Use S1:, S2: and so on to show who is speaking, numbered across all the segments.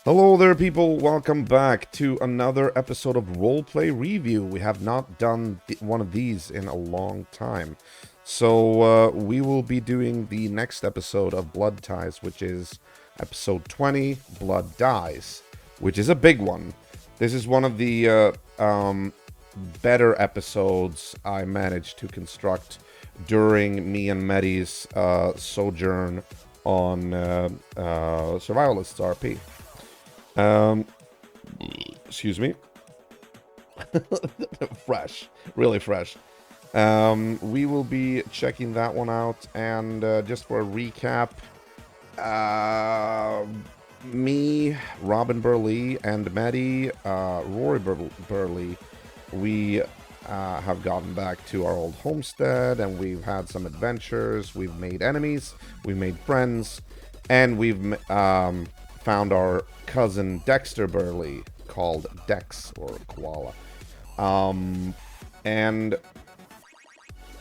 S1: Hello there, people. Welcome back to another episode of Roleplay Review. We have not done one of these in a long time. So we will be doing the next episode of Blood Ties, which is episode 20, Blood Dies, which is a big one. This is one of the better episodes I managed to construct during me and Medi's sojourn on Survivalists RP. Excuse me. Fresh, really fresh. We will be checking that one out, and just for a recap, me, Robin Burley, and Maddie, Rory Burley, we have gotten back to our old homestead, and we've had some adventures. We've made enemies, we've made friends, and we've found our cousin Dexter Burley, called Dex, or Koala. And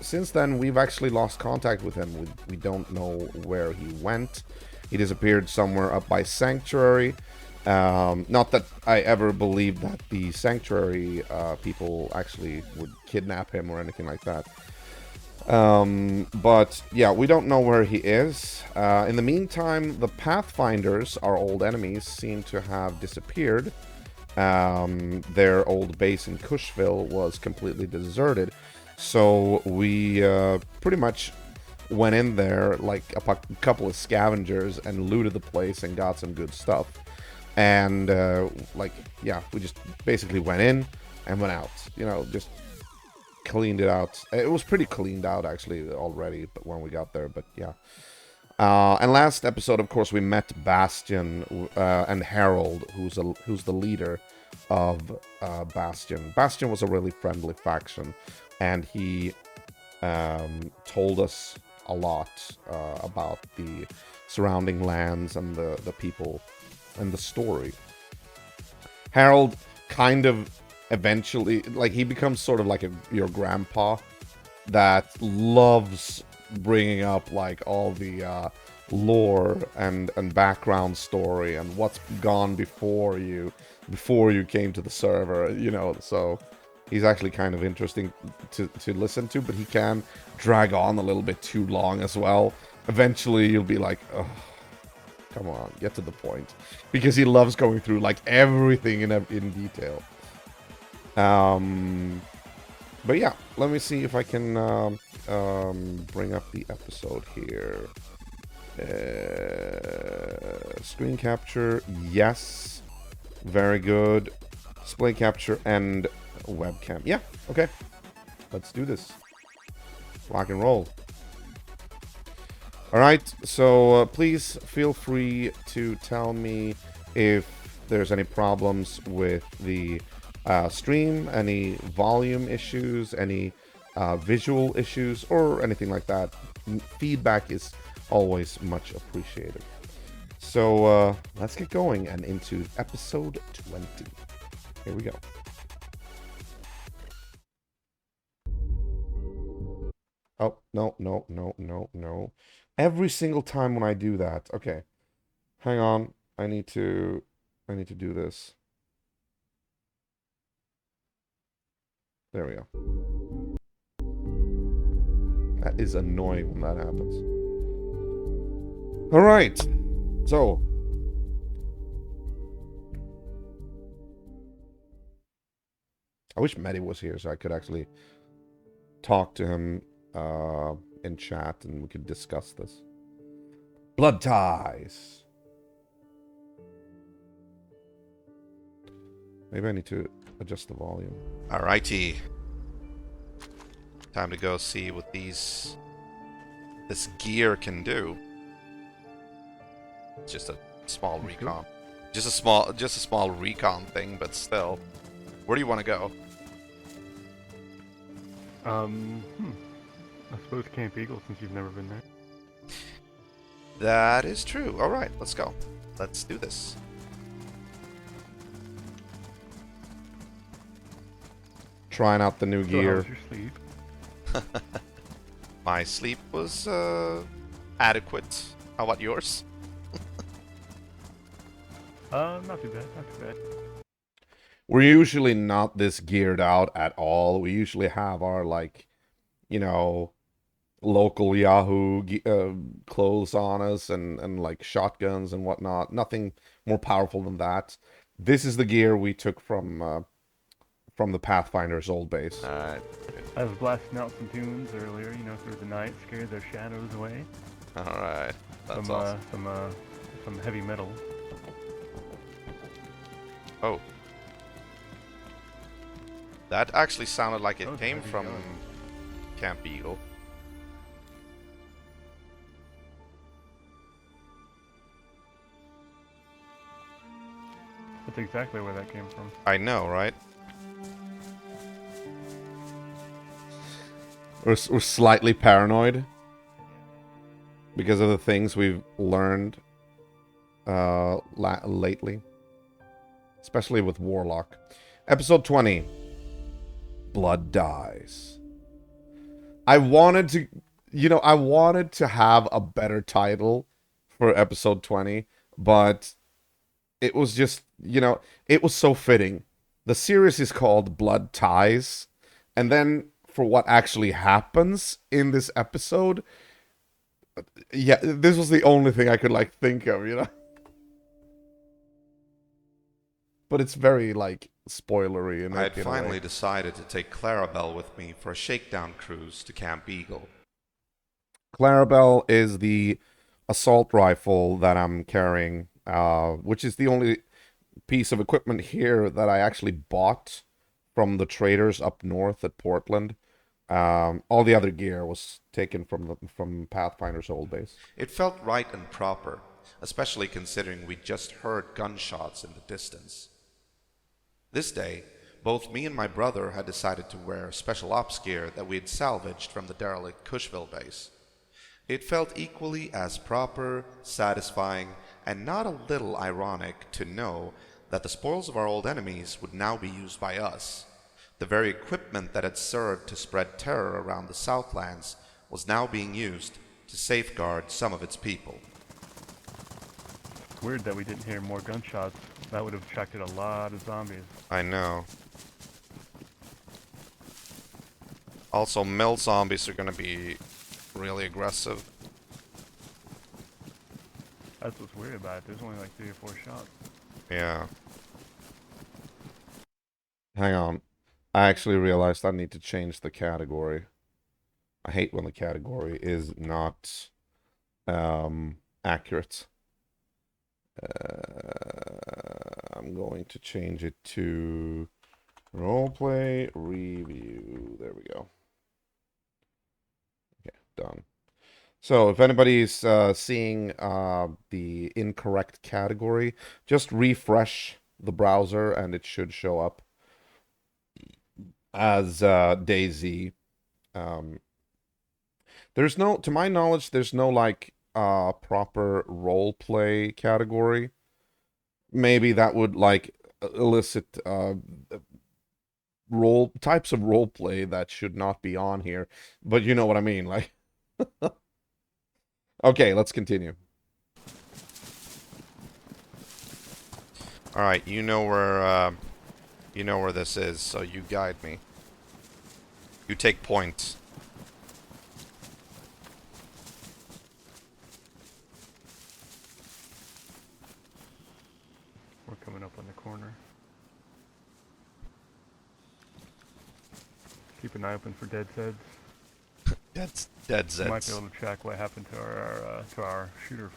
S1: since then, we've actually lost contact with him. We don't know where he went. He disappeared somewhere up by Sanctuary. Not that I ever believed that the Sanctuary people actually would kidnap him or anything like that. But yeah, we don't know where he is. In the meantime, the Pathfinders, our old enemies, seem to have disappeared. Their old base in Cushville was completely deserted. So we pretty much went in there like a couple of scavengers and looted the place and got some good stuff. And we just basically went in and went out. You know, just cleaned it out. It was pretty cleaned out actually already, but when we got there. But yeah. And last episode, of course, we met Bastion and Harold, who's the leader of Bastion. Bastion was a really friendly faction, and he told us a lot about the surrounding lands and the people and the story. Harold kind of eventually, like, he becomes sort of like your grandpa that loves bringing up like all the lore and background story and what's gone before you came to the server, you know. So he's actually kind of interesting to listen to, but he can drag on a little bit too long as well. Eventually you'll be like, oh, come on, get to the point, because he loves going through like everything in detail. But yeah, let me see if I can bring up the episode here. Screen capture, yes, very good. Display capture and webcam, yeah, okay. Let's do this. Rock and roll. All right, so please feel free to tell me if there's any problems with the stream, any volume issues, any visual issues, or anything like that. Feedback is always much appreciated. So let's get going and into episode 20. Here we go. Oh, no. Every single time when I do that. Okay. Hang on. I need to do this. There we go. That is annoying when that happens. All right. So, I wish Medi was here so I could actually talk to him in chat and we could discuss this. Blood ties. Maybe I need to adjust the volume.
S2: Alrighty. Time to go see what this gear can do. It's just a small recon. Just a small recon thing, but still. Where do you want to go?
S3: I suppose Camp Eagle, since you've never been there.
S2: That is true. Alright, let's go. Let's do this.
S1: Trying out the new gear.
S3: How was your sleep?
S2: My sleep was adequate. How about yours?
S3: Not too bad, not too bad.
S1: We're usually not this geared out at all. We usually have our, like, you know, local Yahoo clothes on us and like shotguns and whatnot. Nothing more powerful than that. This is the gear we took from the Pathfinder's old base.
S2: Alright.
S3: I was blasting out some tunes earlier, you know, through the night, scared their shadows away.
S2: Alright. That's
S3: Some,
S2: awesome.
S3: some heavy metal.
S2: Oh. That actually sounded like
S3: That
S2: it
S3: was a
S2: came
S3: heavy
S2: from
S3: gun.
S2: Camp Eagle.
S3: That's exactly where that came from.
S2: I know, right?
S1: We're slightly paranoid because of the things we've learned lately, especially with Warlock. Episode 20. Blood Dies. I wanted to have a better title for episode 20, but it was just, it was so fitting. The series is called Blood Ties, and then for what actually happens in this episode, yeah, this was the only thing I could, like, think of. But it's very, like, spoilery
S2: I had
S1: in a
S2: finally
S1: way.
S2: decided to take Clarabelle with me for a shakedown cruise to Camp Eagle.
S1: Clarabelle is the assault rifle that I'm carrying, which is the only piece of equipment here that I actually bought from the traders up north at Portland. All the other gear was taken from Pathfinder's old base.
S2: It felt right and proper, especially considering we'd just heard gunshots in the distance. This day, both me and my brother had decided to wear special ops gear that we had salvaged from the derelict Cushville base. It felt equally as proper, satisfying, and not a little ironic to know that the spoils of our old enemies would now be used by us. The very equipment that had served to spread terror around the Southlands was now being used to safeguard some of its people.
S3: Weird that we didn't hear more gunshots. That would have attracted a lot of zombies.
S2: I know. Also, mill zombies are gonna be really aggressive.
S3: That's what's weird about it. There's only like 3 or 4 shots.
S2: Yeah.
S1: Hang on. I actually realized I need to change the category. I hate when the category is not accurate. I'm going to change it to roleplay review. There we go. Okay, done. So if anybody's seeing the incorrect category, just refresh the browser and it should show up as DayZ. There's no, to my knowledge, there's no, like, proper roleplay category. Maybe that would, like, elicit types of roleplay that should not be on here. But you know what I mean, like. Okay, let's continue.
S2: Alright, you know where this is, so you guide me. You take point.
S3: We're coming up on the corner. Keep an eye open for dead Zeds.
S2: Dead
S3: We might be
S2: Zeds.
S3: able to track what happened to our shooter.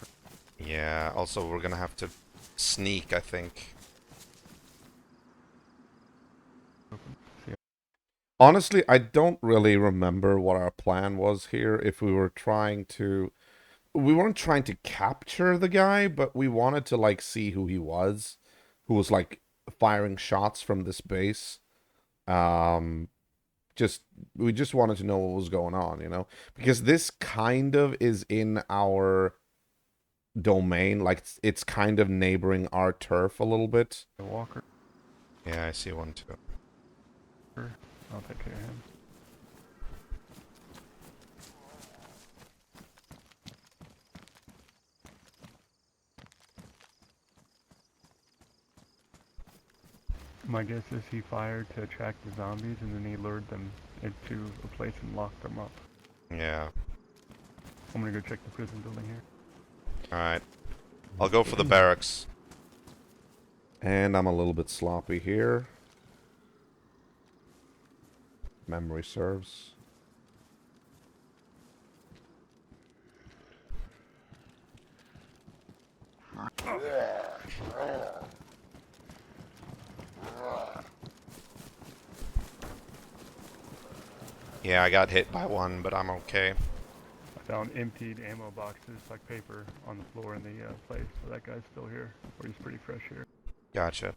S2: Yeah, also we're gonna have to sneak, I think.
S1: Honestly, I don't really remember what our plan was here. If we were we weren't trying to capture the guy, but we wanted to, like, see who he was, who was, like, firing shots from this base. We just wanted to know what was going on, because this kind of is in our domain, like it's kind of neighboring our turf a little bit.
S3: Walker.
S2: Yeah, I see one too.
S3: I'll take care of him. My guess is he fired to attract the zombies, and then he lured them into a place and locked them up.
S2: Yeah.
S3: I'm gonna go check the prison building here.
S2: Alright. I'll go for the barracks.
S1: And I'm a little bit sloppy here. Memory serves.
S2: Yeah, I got hit by one, but I'm okay.
S3: I found emptied ammo boxes, like paper, on the floor in the place, so that guy's still here, or he's pretty fresh here.
S2: Gotcha.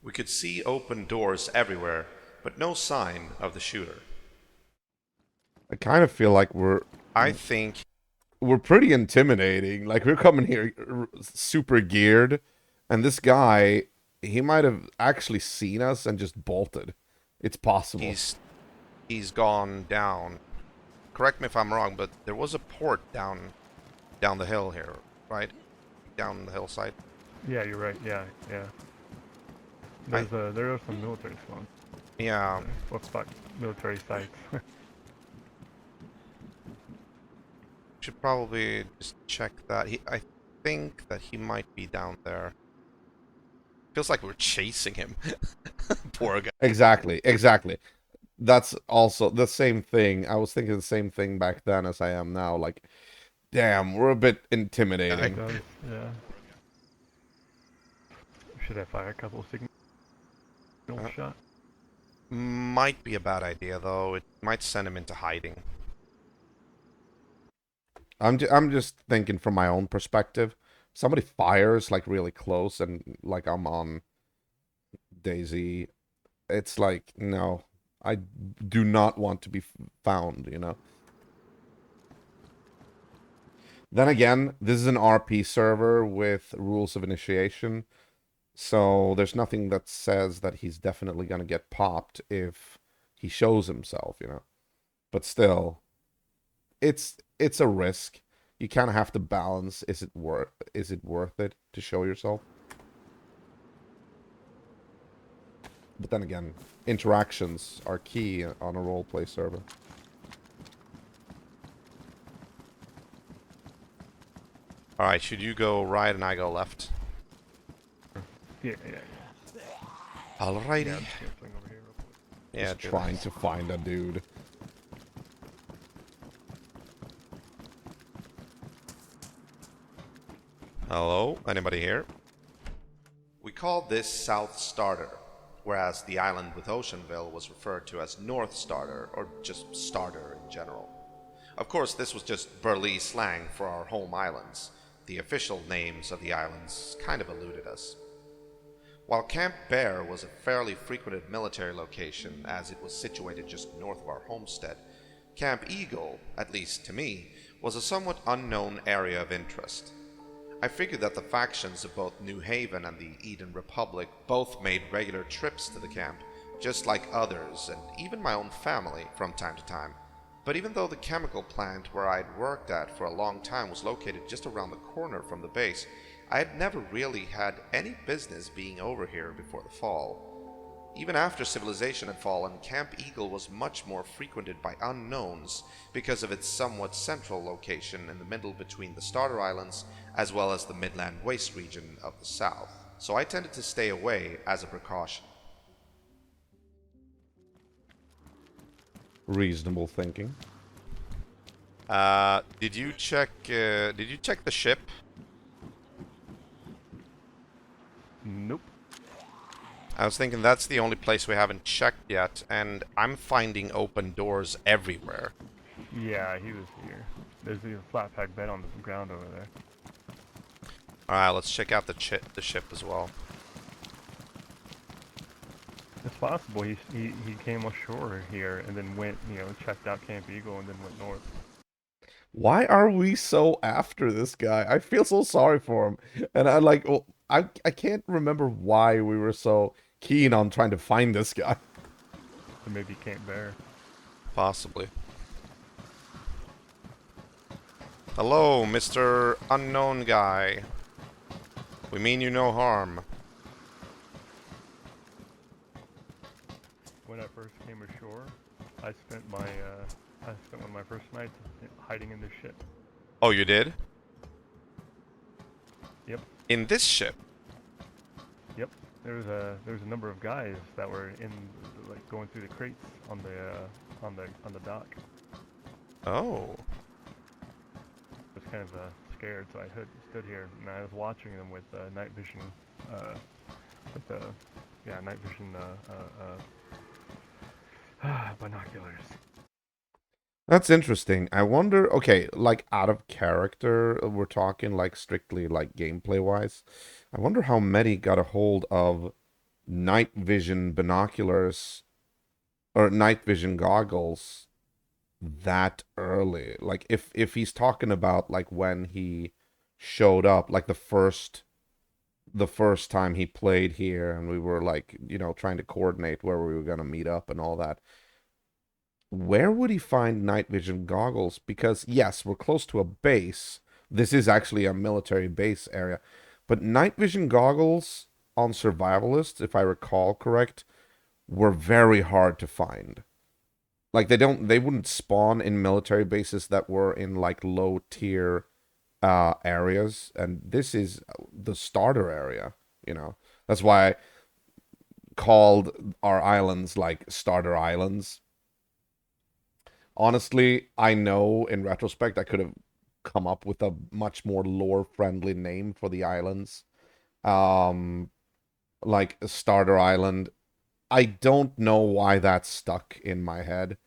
S2: We could see open doors everywhere, but no sign of the shooter.
S1: I kind of feel like
S2: I think
S1: we're pretty intimidating. Like, we're coming here super geared, and this guy, he might have actually seen us and just bolted. It's possible.
S2: he's gone down. Correct me if I'm wrong, but there was a port down the hill here, right? Down the hillside.
S3: Yeah, you're right. Yeah. There are some military spawns.
S2: Yeah.
S3: Military sites.
S2: Should probably just check that. I think that he might be down there. Feels like we're chasing him. Poor guy.
S1: Exactly. That's also the same thing. I was thinking the same thing back then as I am now. Like, damn, we're a bit intimidating.
S3: Yeah. Should I fire a couple of signal shots?
S2: Might be a bad idea though. It might send him into hiding.
S1: I'm just thinking from my own perspective. Somebody fires like really close and like I'm on Daisy. It's like, no, I do not want to be found, you know. Then again, this is an RP server with rules of initiation. So there's nothing that says that he's definitely going to get popped if he shows himself, you know. But still, it's a risk. You kind of have to balance, is it worth it to show yourself? But then again, interactions are key on a roleplay server.
S2: Alright, should you go right and I go left?
S3: Yeah.
S2: Alrighty.
S3: Yeah, I'm just gonna swing over here real quick.
S2: Yeah,
S1: Just trying to find a dude.
S2: Hello? Anybody here? We called this South Starter, whereas the island with Oceanville was referred to as North Starter, or just Starter in general. Of course, this was just Burlese slang for our home islands. The official names of the islands kind of eluded us. While Camp Bear was a fairly frequented military location, as it was situated just north of our homestead, Camp Eagle, at least to me, was a somewhat unknown area of interest. I figured that the factions of both New Haven and the Eden Republic both made regular trips to the camp, just like others, and even my own family, from time to time. But even though the chemical plant where I'd worked at for a long time was located just around the corner from the base, I had never really had any business being over here before the fall. Even after civilization had fallen, Camp Eagle was much more frequented by unknowns because of its somewhat central location in the middle between the Starter Islands as well as the Midland Waste region of the south. So I tended to stay away as a precaution.
S1: Reasonable thinking.
S2: Did you check the ship?
S3: Nope.
S2: I was thinking that's the only place we haven't checked yet, and I'm finding open doors everywhere.
S3: Yeah, he was here. There's a flat pack bed on the ground over there.
S2: Alright, let's check out the ship as well.
S3: It's possible he came ashore here and then went, checked out Camp Eagle and then went north.
S1: Why are we so after this guy? I feel so sorry for him. And I can't remember why we were so keen on trying to find this guy.
S3: So maybe Camp Bear.
S2: Possibly. Hello, Mr. Unknown Guy. We mean you no harm.
S3: When I first came ashore, I spent one of my first nights hiding in this ship.
S2: Oh, you did?
S3: Yep.
S2: In this ship?
S3: Yep. There was a number of guys that were in like going through the crates on the dock.
S2: Oh.
S3: I was kind of scared, so I stood here and I was watching them with night vision, with night vision binoculars.
S1: That's interesting. I wonder, okay, like out of character, we're talking like strictly like gameplay wise. I wonder how Medi got a hold of night vision binoculars or night vision goggles that early. Like if he's talking about like when he showed up, like the first time he played here and we were like, trying to coordinate where we were going to meet up and all that. Where would he find night vision goggles? Because yes, we're close to a base. This is actually a military base area. But night vision goggles on survivalists, if I recall correct, were very hard to find. Like they wouldn't spawn in military bases that were in like low tier areas, and this is the starter area. That's why I called our islands like starter islands. Honestly, I know in retrospect I could have come up with a much more lore friendly name for the islands. Um like Starter Island. I don't know why that stuck in my head.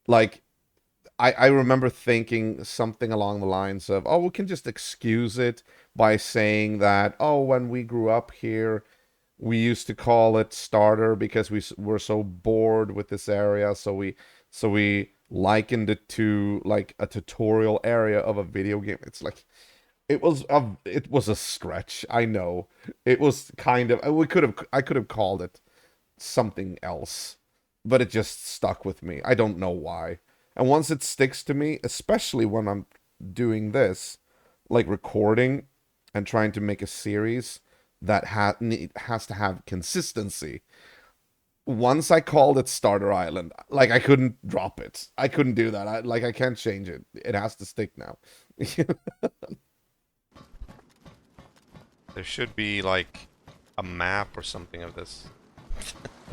S1: Like I remember thinking something along the lines of, oh, we can just excuse it by saying that, oh, when we grew up here, we used to call it Starter because were so bored with this area, so we likened it to like a tutorial area of a video game. It's like it was a stretch. I know it was kind of I could have called it something else, but it just stuck with me. I don't know why. And once it sticks to me, especially when I'm doing this, like recording and trying to make a series that has to have consistency. Once I called it Starter Island, like I couldn't drop it. I couldn't do that. I can't change it. It has to stick now.
S2: There should be like a map or something of this.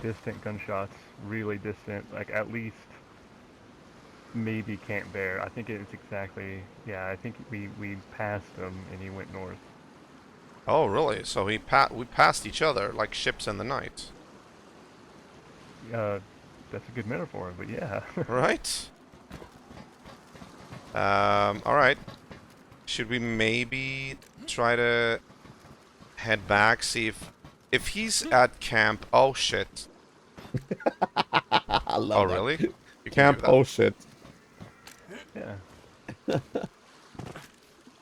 S3: Distant gunshots, really distant, like at least maybe Camp Bear. I think it's exactly, yeah, I think we passed him and he went north.
S2: Oh, really? So we passed each other like ships in the night.
S3: Uh, that's a good metaphor, but yeah.
S2: Right? All right. Should we maybe try to head back, see if he's at camp? Oh shit.
S1: I
S2: Oh
S1: love that.
S2: really? You can
S1: Camp
S2: do that?
S1: oh shit.
S3: Yeah.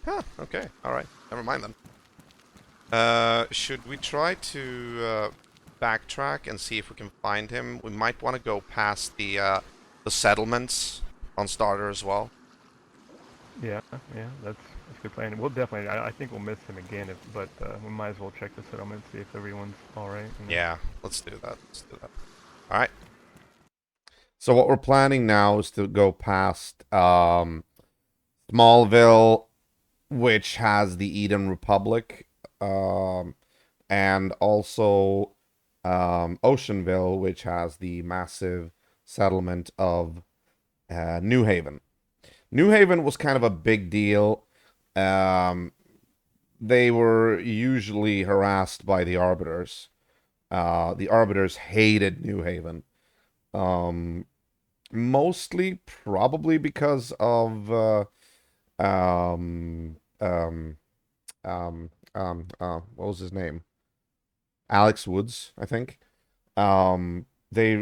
S2: Huh, okay. All right. Never mind then. Should we try to backtrack and see if we can find him? We might want to go past the settlements on Starter as well.
S3: Yeah, yeah, that's a good plan. We'll definitely, I think we'll miss him again, but we might as well check the settlement, see if everyone's all right.
S2: Yeah, let's do that. Let's do that. All right.
S1: So what we're planning now is to go past Smallville, which has the Eden Republic, and also Oceanville, which has the massive settlement of New Haven. New Haven was kind of a big deal. Um, they were usually harassed by the Arbiters. The Arbiters hated New Haven. Um, Mostly probably because of um, um, what was his name? Alex Woods, I think. They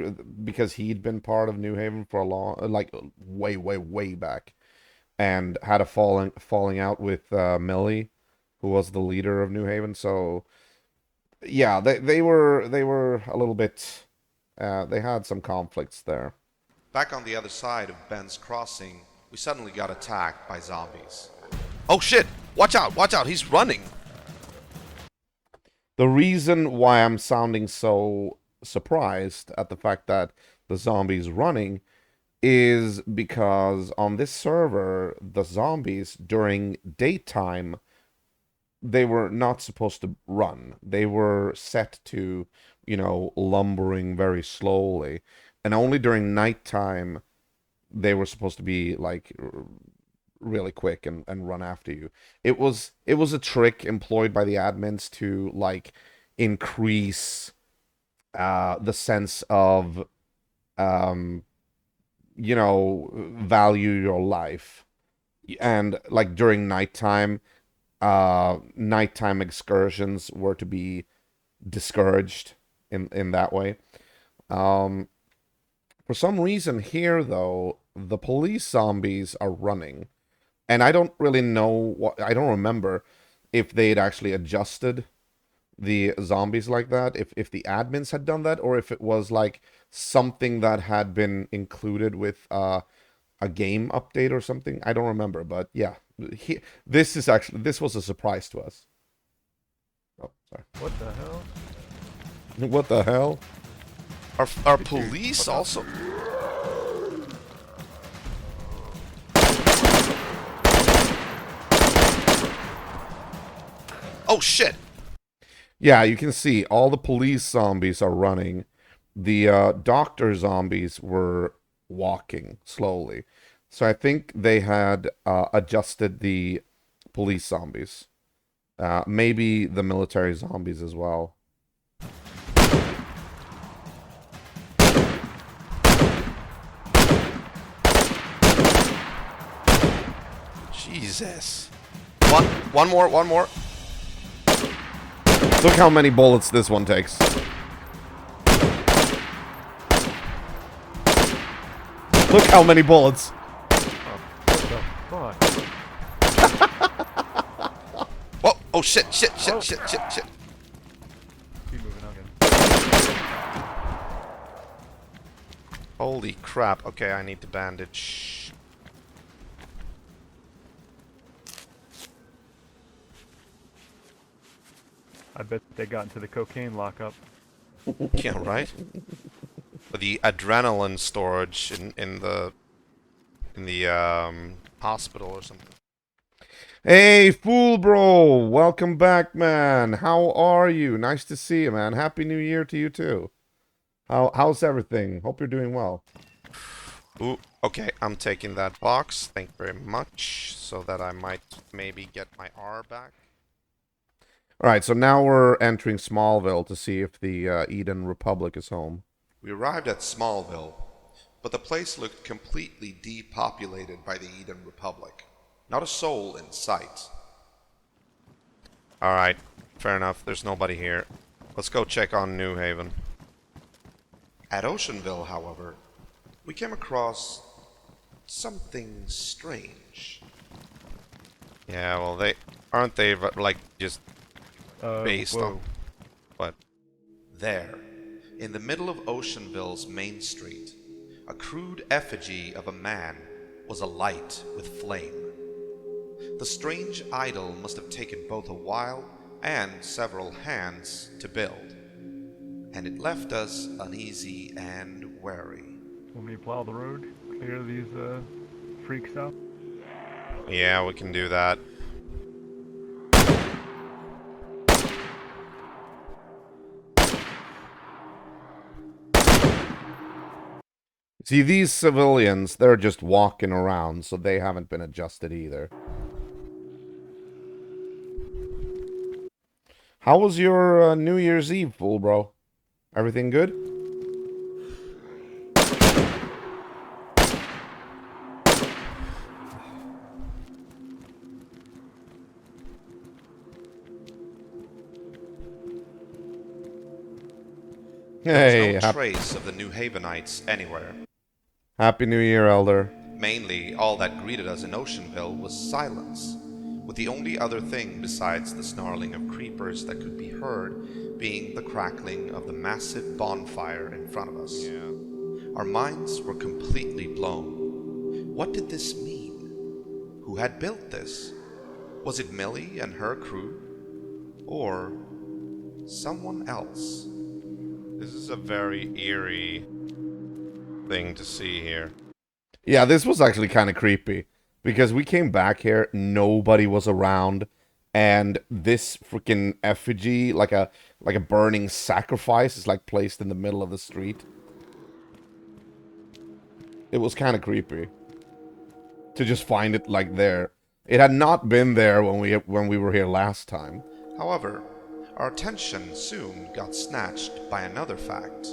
S1: because he'd been part of New Haven for a long, like way, way, way back, and had a falling out with Millie, who was the leader of New Haven. So yeah, they were a little bit They had some conflicts there.
S2: Back on the other side of Ben's Crossing, we suddenly got attacked by zombies. Oh shit! Watch out, he's running!
S1: The reason why I'm sounding so surprised at the fact that the zombie's running is because on this server, the zombies during daytime, they were not supposed to run. They were set to, lumbering very slowly. And only during nighttime, they were supposed to be like really quick and run after you. It was a trick employed by the admins to like increase the sense of value your life. And like during nighttime, nighttime excursions were to be discouraged in that way. Um, for some reason here though, the police zombies are running. And I don't really know I don't remember if they'd actually adjusted the zombies like that, if the admins had done that, or if it was like something that had been included with a game update or something. I don't remember, but yeah, this was a surprise to us. Oh, sorry.
S3: What the hell?
S1: What the hell?
S2: Our police also... Oh shit!
S1: Yeah, you can see all the police zombies are running. The doctor zombies were walking slowly. So I think they had adjusted the police zombies. Maybe the military zombies as well.
S2: Jesus. One more.
S1: Look how many bullets this one takes. Look how many bullets.
S3: What the fuck?
S2: Whoa! Oh shit! Shit!
S3: Keep moving again.
S2: Holy crap! Okay, I need to bandage.
S3: I bet they got into the cocaine lockup.
S2: Yeah, right. But the adrenaline storage in the hospital or something.
S1: Hey, Fool Bro! Welcome back, man. How are you? Nice to see you, man. Happy New Year to you, too. How's everything? Hope you're doing well.
S2: Ooh, okay, I'm taking that box. Thank you very much. So that I might maybe get my R back.
S1: Alright, so now we're entering Smallville to see if the Eden Republic is home.
S2: We arrived at Smallville, but the place looked completely depopulated by the Eden Republic. Not a soul in sight. Alright, fair enough. There's nobody here. Let's go check on New Haven. At Oceanville, however, we came across something strange. Yeah, well, aren't they like just based
S3: whoa.
S2: on what? There, in the middle of Oceanville's main street, a crude effigy of a man was alight with flame. The strange idol must have taken both a while and several hands to build, and it left us uneasy and wary.
S3: Want me to plow the road? Clear these freaks out?
S2: Yeah, we can do that.
S1: See, these civilians, they're just walking around, so they haven't been adjusted either. How was your New Year's Eve, Fool Bro? Everything good? Hey,
S2: There's no trace of the New Havenites anywhere.
S1: Happy New Year, Elder.
S2: Mainly, all that greeted us in Oceanville was silence. with the only other thing besides the snarling of creepers that could be heard being the crackling of the massive bonfire in front of us.
S1: Yeah.
S2: Our minds were completely blown. What did this mean? Who had built this? Was it Millie and her crew? Or someone else?
S4: This is a very eerie thing to see here.
S1: Yeah, this was actually kind of creepy. Because we came back here, nobody was around, and this freaking effigy, like a burning sacrifice, is like placed in the middle of the street. It was kind of creepy to just find it like there. It had not been there when we were here last time.
S2: However, our attention soon got snatched by another fact.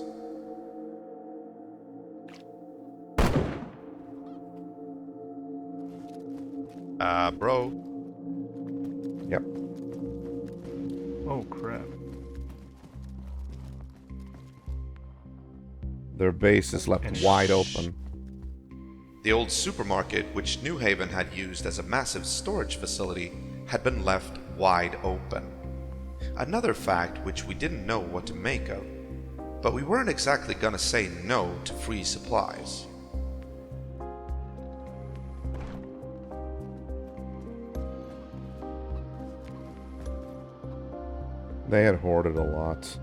S4: Bro.
S1: Yep.
S3: Oh crap.
S1: Their base is left wide open.
S2: The old supermarket, which New Haven had used as a massive storage facility, had been left wide open. Another fact which we didn't know what to make of, but we weren't exactly gonna say no to free supplies.
S1: They had hoarded a lot.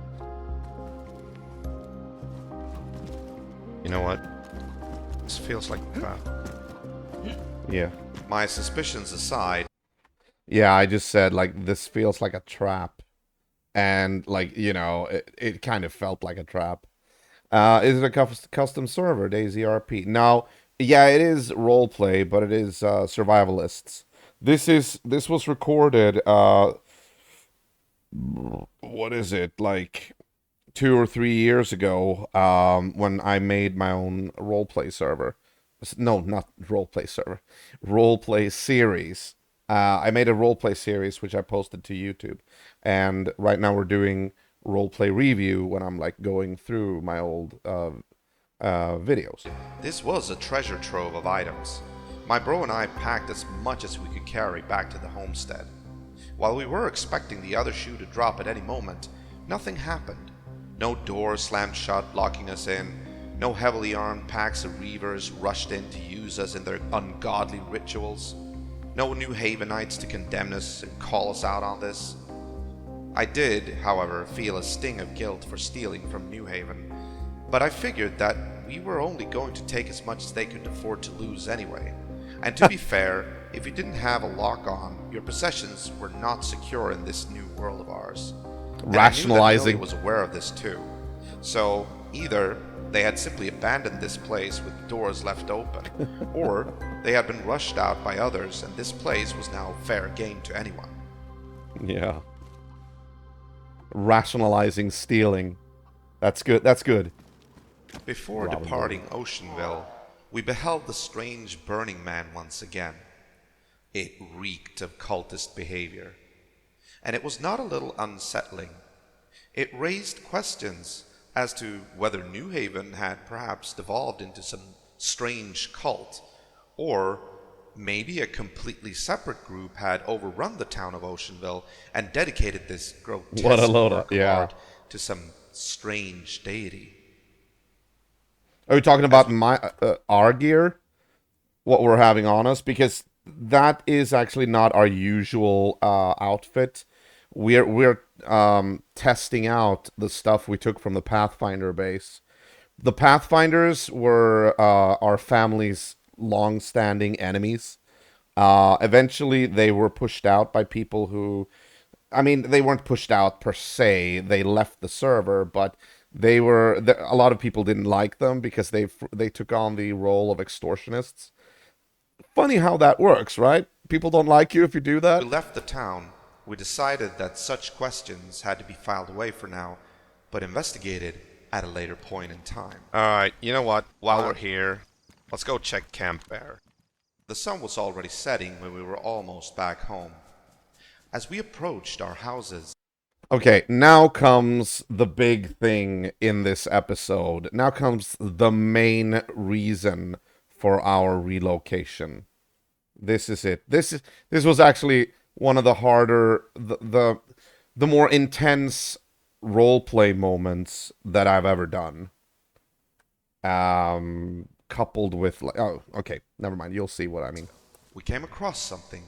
S4: You know what? This feels like a trap.
S1: Yeah.
S2: My suspicions aside,
S1: Yeah, I just said, like, this feels like a trap. And, like, you know, it kind of felt like a trap. Is it a custom server, DayZ No, yeah, it is roleplay, but it is survivalists. This was recorded, what is it, like 2 or 3 years ago, when I made my own roleplay server. No, not roleplay server. Roleplay series. I made a roleplay series which I posted to YouTube, and right now we're doing roleplay review when I'm like going through my old videos.
S2: this was a treasure trove of items. My bro and I packed as much as we could carry back to the homestead. While we were expecting the other shoe to drop at any moment, nothing happened. No door slammed shut, locking us in. No heavily armed packs of reavers rushed in to use us in their ungodly rituals. No New Havenites to condemn us and call us out on this. I did, however, feel a sting of guilt for stealing from New Haven, but I figured that we were only going to take as much as they could afford to lose anyway. And to be fair, if you didn't have a lock on, your possessions were not secure in this new world of ours. And
S1: Rationalizing.
S2: I knew that Millie was aware of this too. So either they had simply abandoned this place with doors left open, or they had been rushed out by others and this place was now fair game to anyone.
S1: Yeah. Rationalizing stealing. That's good. That's good.
S2: Before
S1: Robin
S2: departing Oceanville, we beheld the strange Burning Man once again. It reeked of cultist behavior, and it was not a little unsettling. It raised questions as to whether New Haven had perhaps devolved into some strange cult, or maybe a completely separate group had overrun the town of Oceanville and dedicated this grotesque
S1: What a load
S2: work
S1: of- yeah.
S2: art to some strange deity.
S1: Are we talking about our gear? What we're having on us? Because that is actually not our usual outfit. We're testing out the stuff we took from the Pathfinder base. The Pathfinders were our family's long-standing enemies. Eventually, they were pushed out by people who, I mean, they weren't pushed out per se. They left the server, but they were. A lot of people didn't like them because they took on the role of extortionists. Funny how that works, right? People don't like you if you do that.
S2: We left the town. We decided that such questions had to be filed away for now, but investigated at a later point in time.
S4: Alright, you know what? While we're here, let's go check Camp Bear.
S2: The sun was already setting when we were almost back home. As we approached our houses,
S1: Okay, now comes the big thing in this episode. Now comes the main reason for our relocation. This is it. This was actually one of the harder, the more intense roleplay moments that I've ever done. Coupled with like, oh, okay, never mind. You'll see what I mean.
S2: We came across something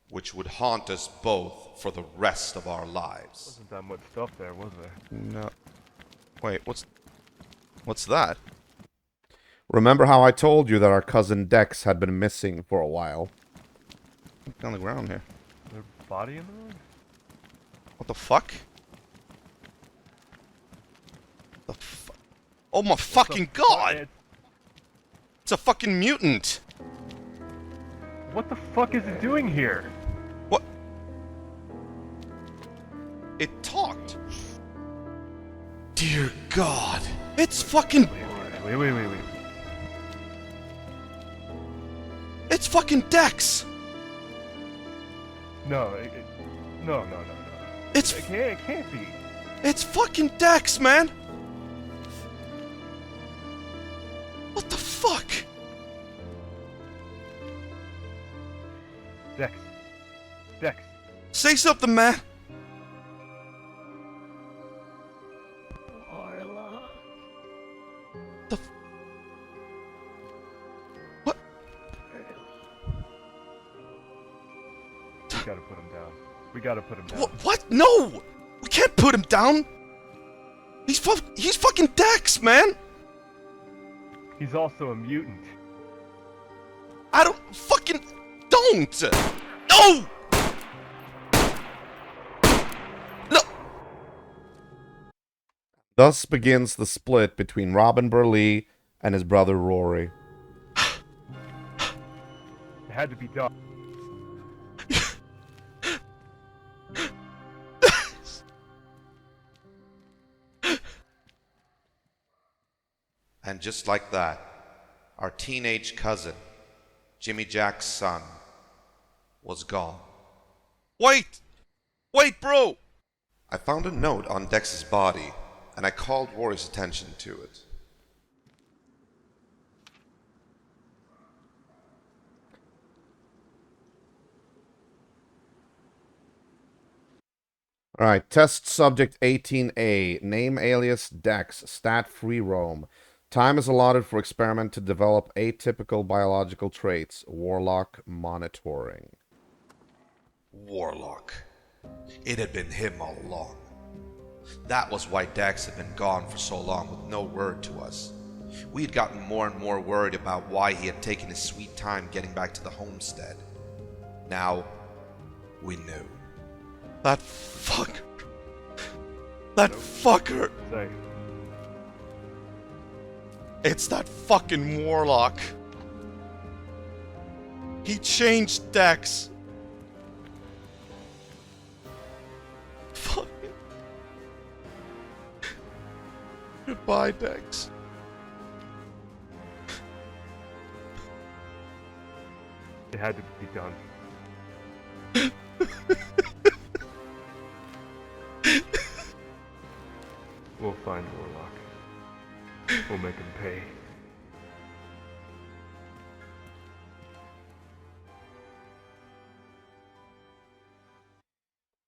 S2: which would haunt us both for the rest of our lives.
S3: Wasn't that much stuff there, was there?
S4: No. Wait, what's that?
S1: Remember how I told you that our cousin Dex had been missing for a while?
S4: What's on the ground here?
S3: Is there a body in the room?
S4: What the fuck? Oh my fucking god! It's a fucking mutant!
S3: What the fuck is it doing here?
S4: What? It talked.
S2: Dear God.
S4: It's fucking.
S3: Wait.
S4: It's fucking Dex!
S3: No, no.
S4: It's.
S3: It can't be.
S4: It's fucking Dex, man! What the fuck?
S3: Dex.
S4: Say something, man! The f- What?
S3: We gotta put him down.
S4: What? No! We can't put him down! He's fucking Dex, man!
S3: He's also a mutant.
S4: I don't fucking don't! No! No!
S1: Thus begins the split between Robin Burlee and his brother Rory.
S3: It had to be done.
S2: And just like that, our teenage cousin, Jimmy Jack's son, was gone.
S4: Wait! Wait, bro!
S2: I found a note on Dex's body, and I called Rory's attention to it.
S1: Alright, test subject 18A. Name alias Dex. Stat free roam. Time is allotted for experiment to develop atypical biological traits. Warlock monitoring.
S2: Warlock. It had been him all along. That was why Dex had been gone for so long with no word to us. We had gotten more and more worried about why he had taken his sweet time getting back to the homestead. Now, we knew.
S4: That fucker. That fucker.
S3: Say,
S4: It's that fucking warlock. He changed Dex. Fuck. Goodbye, Dex.
S3: it had to be done. We'll find Warlock. We'll make him pay.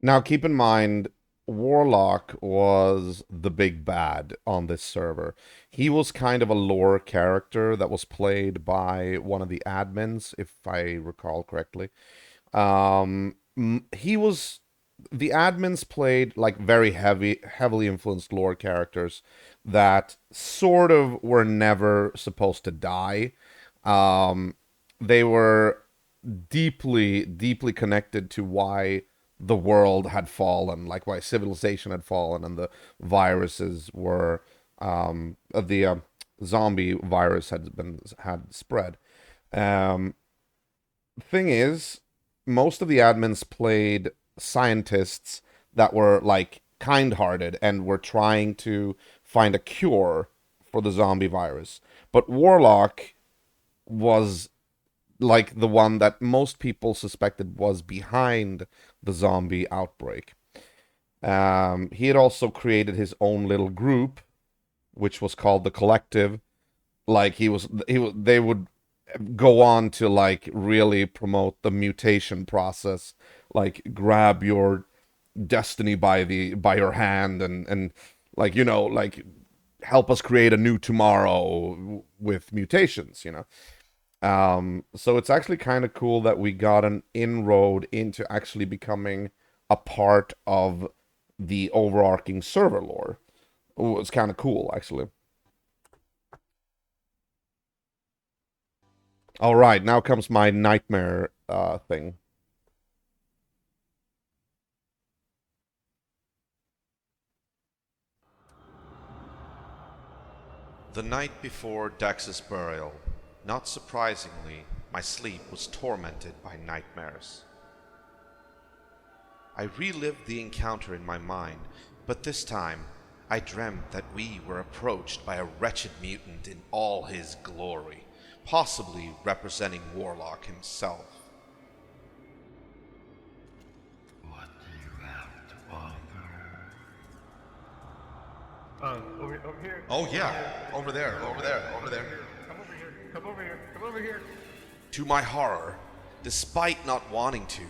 S1: Now keep in mind, Warlock was the big bad on this server. He was kind of a lore character that was played by one of the admins, if I recall correctly. He was the admins played like very heavily influenced lore characters that sort of were never supposed to die. They were deeply connected to why the world had fallen, like why civilization had fallen, and the viruses were the zombie virus had spread. Thing is, most of the admins played scientists that were like kind-hearted and were trying to find a cure for the zombie virus. But Warlock was like the one that most people suspected was behind the zombie outbreak. He had also created his own little group, which was called the Collective. Like they would go on to like really promote the mutation process, like grab your destiny by your hand and like like help us create a new tomorrow with mutations, so it's actually kind of cool that we got an inroad into actually becoming a part of the overarching server lore. Ooh, it's kind of cool, actually. All right, now comes my nightmare thing.
S2: The night before Dex's burial, not surprisingly, my sleep was tormented by nightmares. I relived the encounter in my mind, but this time I dreamt that we were approached by a wretched mutant in all his glory, possibly representing Warlock himself.
S5: What do you have to offer?
S3: Over here.
S4: Oh yeah, over there, over there, over there.
S3: Come over here. Come over here. Come over here.
S2: To my horror, despite not wanting to,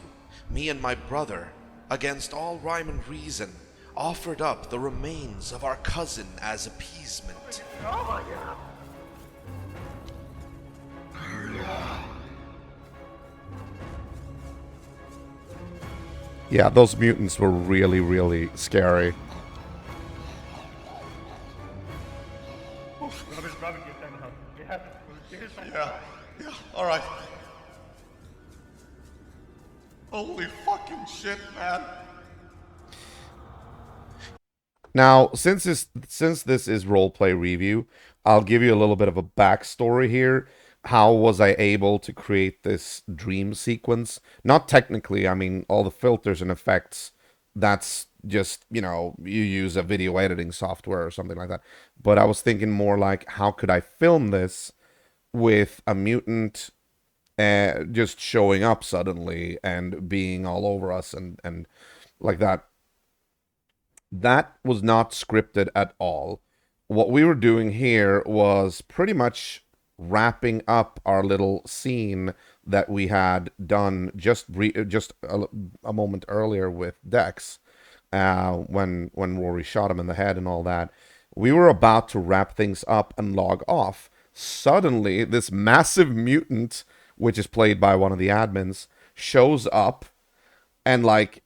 S2: me and my brother, against all rhyme and reason, offered up the remains of our cousin as appeasement.
S3: Oh my god.
S1: Yeah, those mutants were really, really scary.
S3: Robin, get that now. Yeah. Get his side.
S4: Yeah, all right. Holy fucking shit, man.
S1: Now, since this is roleplay review, I'll give you a little bit of a backstory here. How was I able to create this dream sequence? Not technically, I mean, all the filters and effects, that's just, you use a video editing software or something like that. But I was thinking more like, how could I film this with a mutant just showing up suddenly and being all over us and like that? That was not scripted at all. What we were doing here was pretty much wrapping up our little scene that we had done just a moment earlier with Dex, when Rory shot him in the head and all that. We were about to wrap things up and log off. Suddenly, this massive mutant, which is played by one of the admins, shows up and like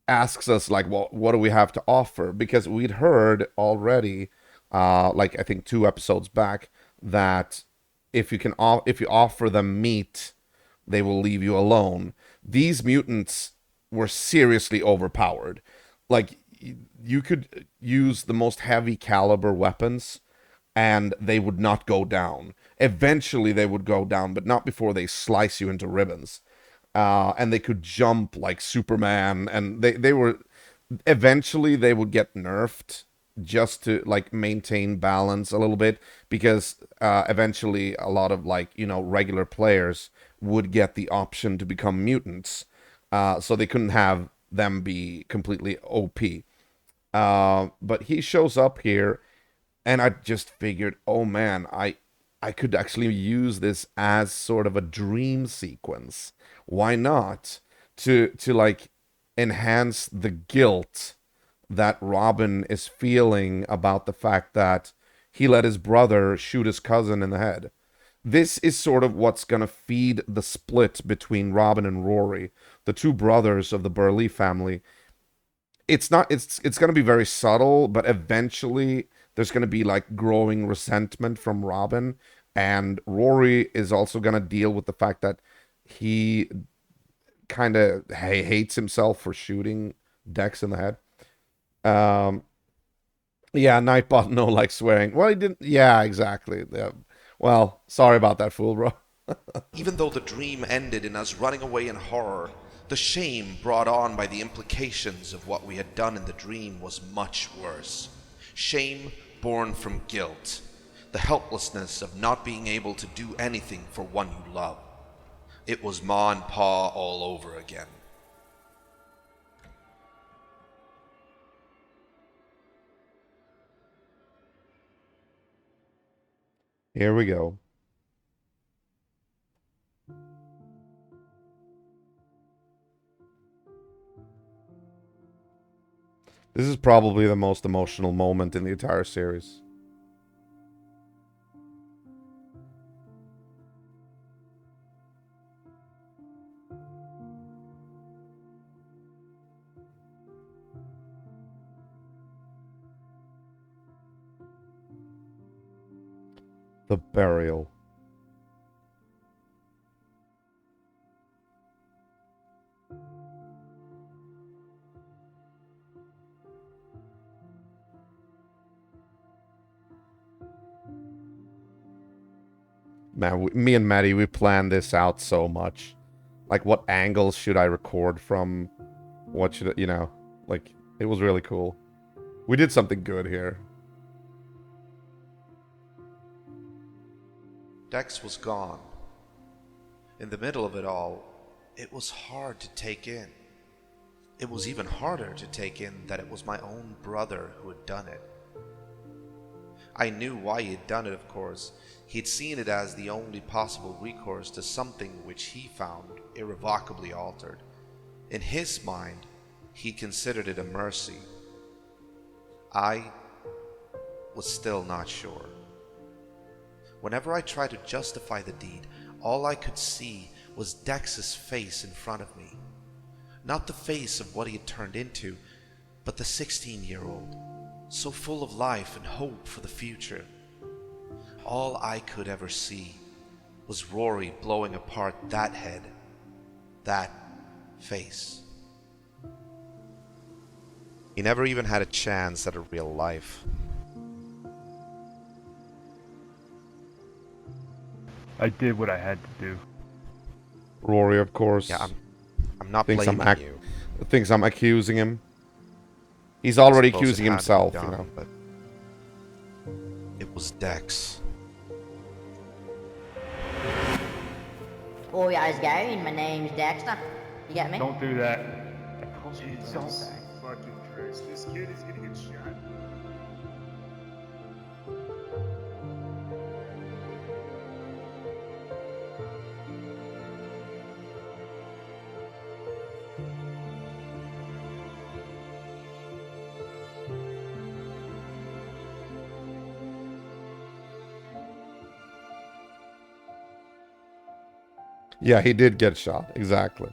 S1: asks us like, well, what do we have to offer? Because we'd heard already, like I think 2 episodes back, that if you offer them meat, they will leave you alone. These mutants were seriously overpowered. Like you could use the most heavy caliber weapons and they would not go down. Eventually they would go down, but not before they slice you into ribbons. And they could jump like Superman, and they were eventually they would get nerfed just to like maintain balance a little bit because eventually a lot of like regular players would get the option to become mutants, so they couldn't have them be completely OP. But he shows up here, and I just figured, oh man, I could actually use this as sort of a dream sequence. Why not? To like enhance the guilt that Robin is feeling about the fact that he let his brother shoot his cousin in the head. This is sort of what's going to feed the split between Robin and Rory, the two brothers of the Burley family. It's going to be very subtle, but eventually there's going to be like growing resentment from Robin, and Rory is also going to deal with the fact that he kind of hates himself for shooting Dex in the head. Um, yeah, Nightbot no like swearing. Well, he didn't. Yeah, exactly. Yeah. Well, sorry about that, fool, bro.
S2: Even though the dream ended in us running away in horror, the shame brought on by the implications of what we had done in the dream was much worse. Shame born from guilt, the helplessness of not being able to do anything for one you love. It was Ma and Pa all over again.
S1: Here we go. This is probably the most emotional moment in the entire series. The burial. Man, me and Maddie, we planned this out so much. Like, what angles should I record from? What should, like, it was really cool. We did something good here.
S2: Dex was gone. In the middle of it all, it was hard to take in. It was even harder to take in that it was my own brother who had done it. I knew why he had done it, of course. He'd seen it as the only possible recourse to something which he found irrevocably altered. In his mind, he considered it a mercy. I was still not sure. Whenever I tried to justify the deed, all I could see was Dex's face in front of me. Not the face of what he had turned into, but the 16-year-old, so full of life and hope for the future. All I could ever see was Rory blowing apart that head, that face. He never even had a chance at a real life.
S3: I did what I had to do.
S1: Rory, of course.
S2: Yeah, I'm not
S1: thinks
S2: blaming you.
S1: Thinks I'm accusing him. He's already
S2: I suppose
S1: accusing
S2: it had to be
S1: himself,
S2: done, but it was Dex.
S6: Oh, how's it going? My name's Dexter. You get me?
S3: Don't do that.
S7: Jesus fucking Christ, this kid is gonna get shot.
S1: Yeah, he did get shot. Exactly.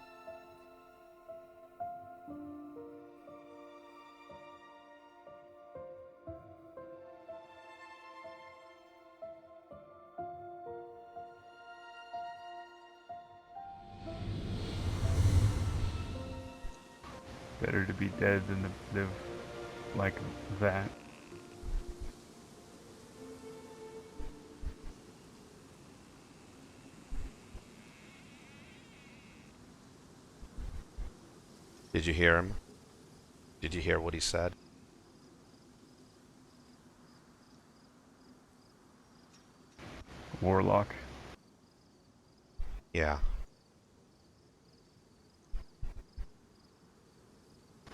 S3: Better to be dead than to live like that.
S2: Did you hear him? Did you hear what he said?
S3: Warlock.
S2: Yeah.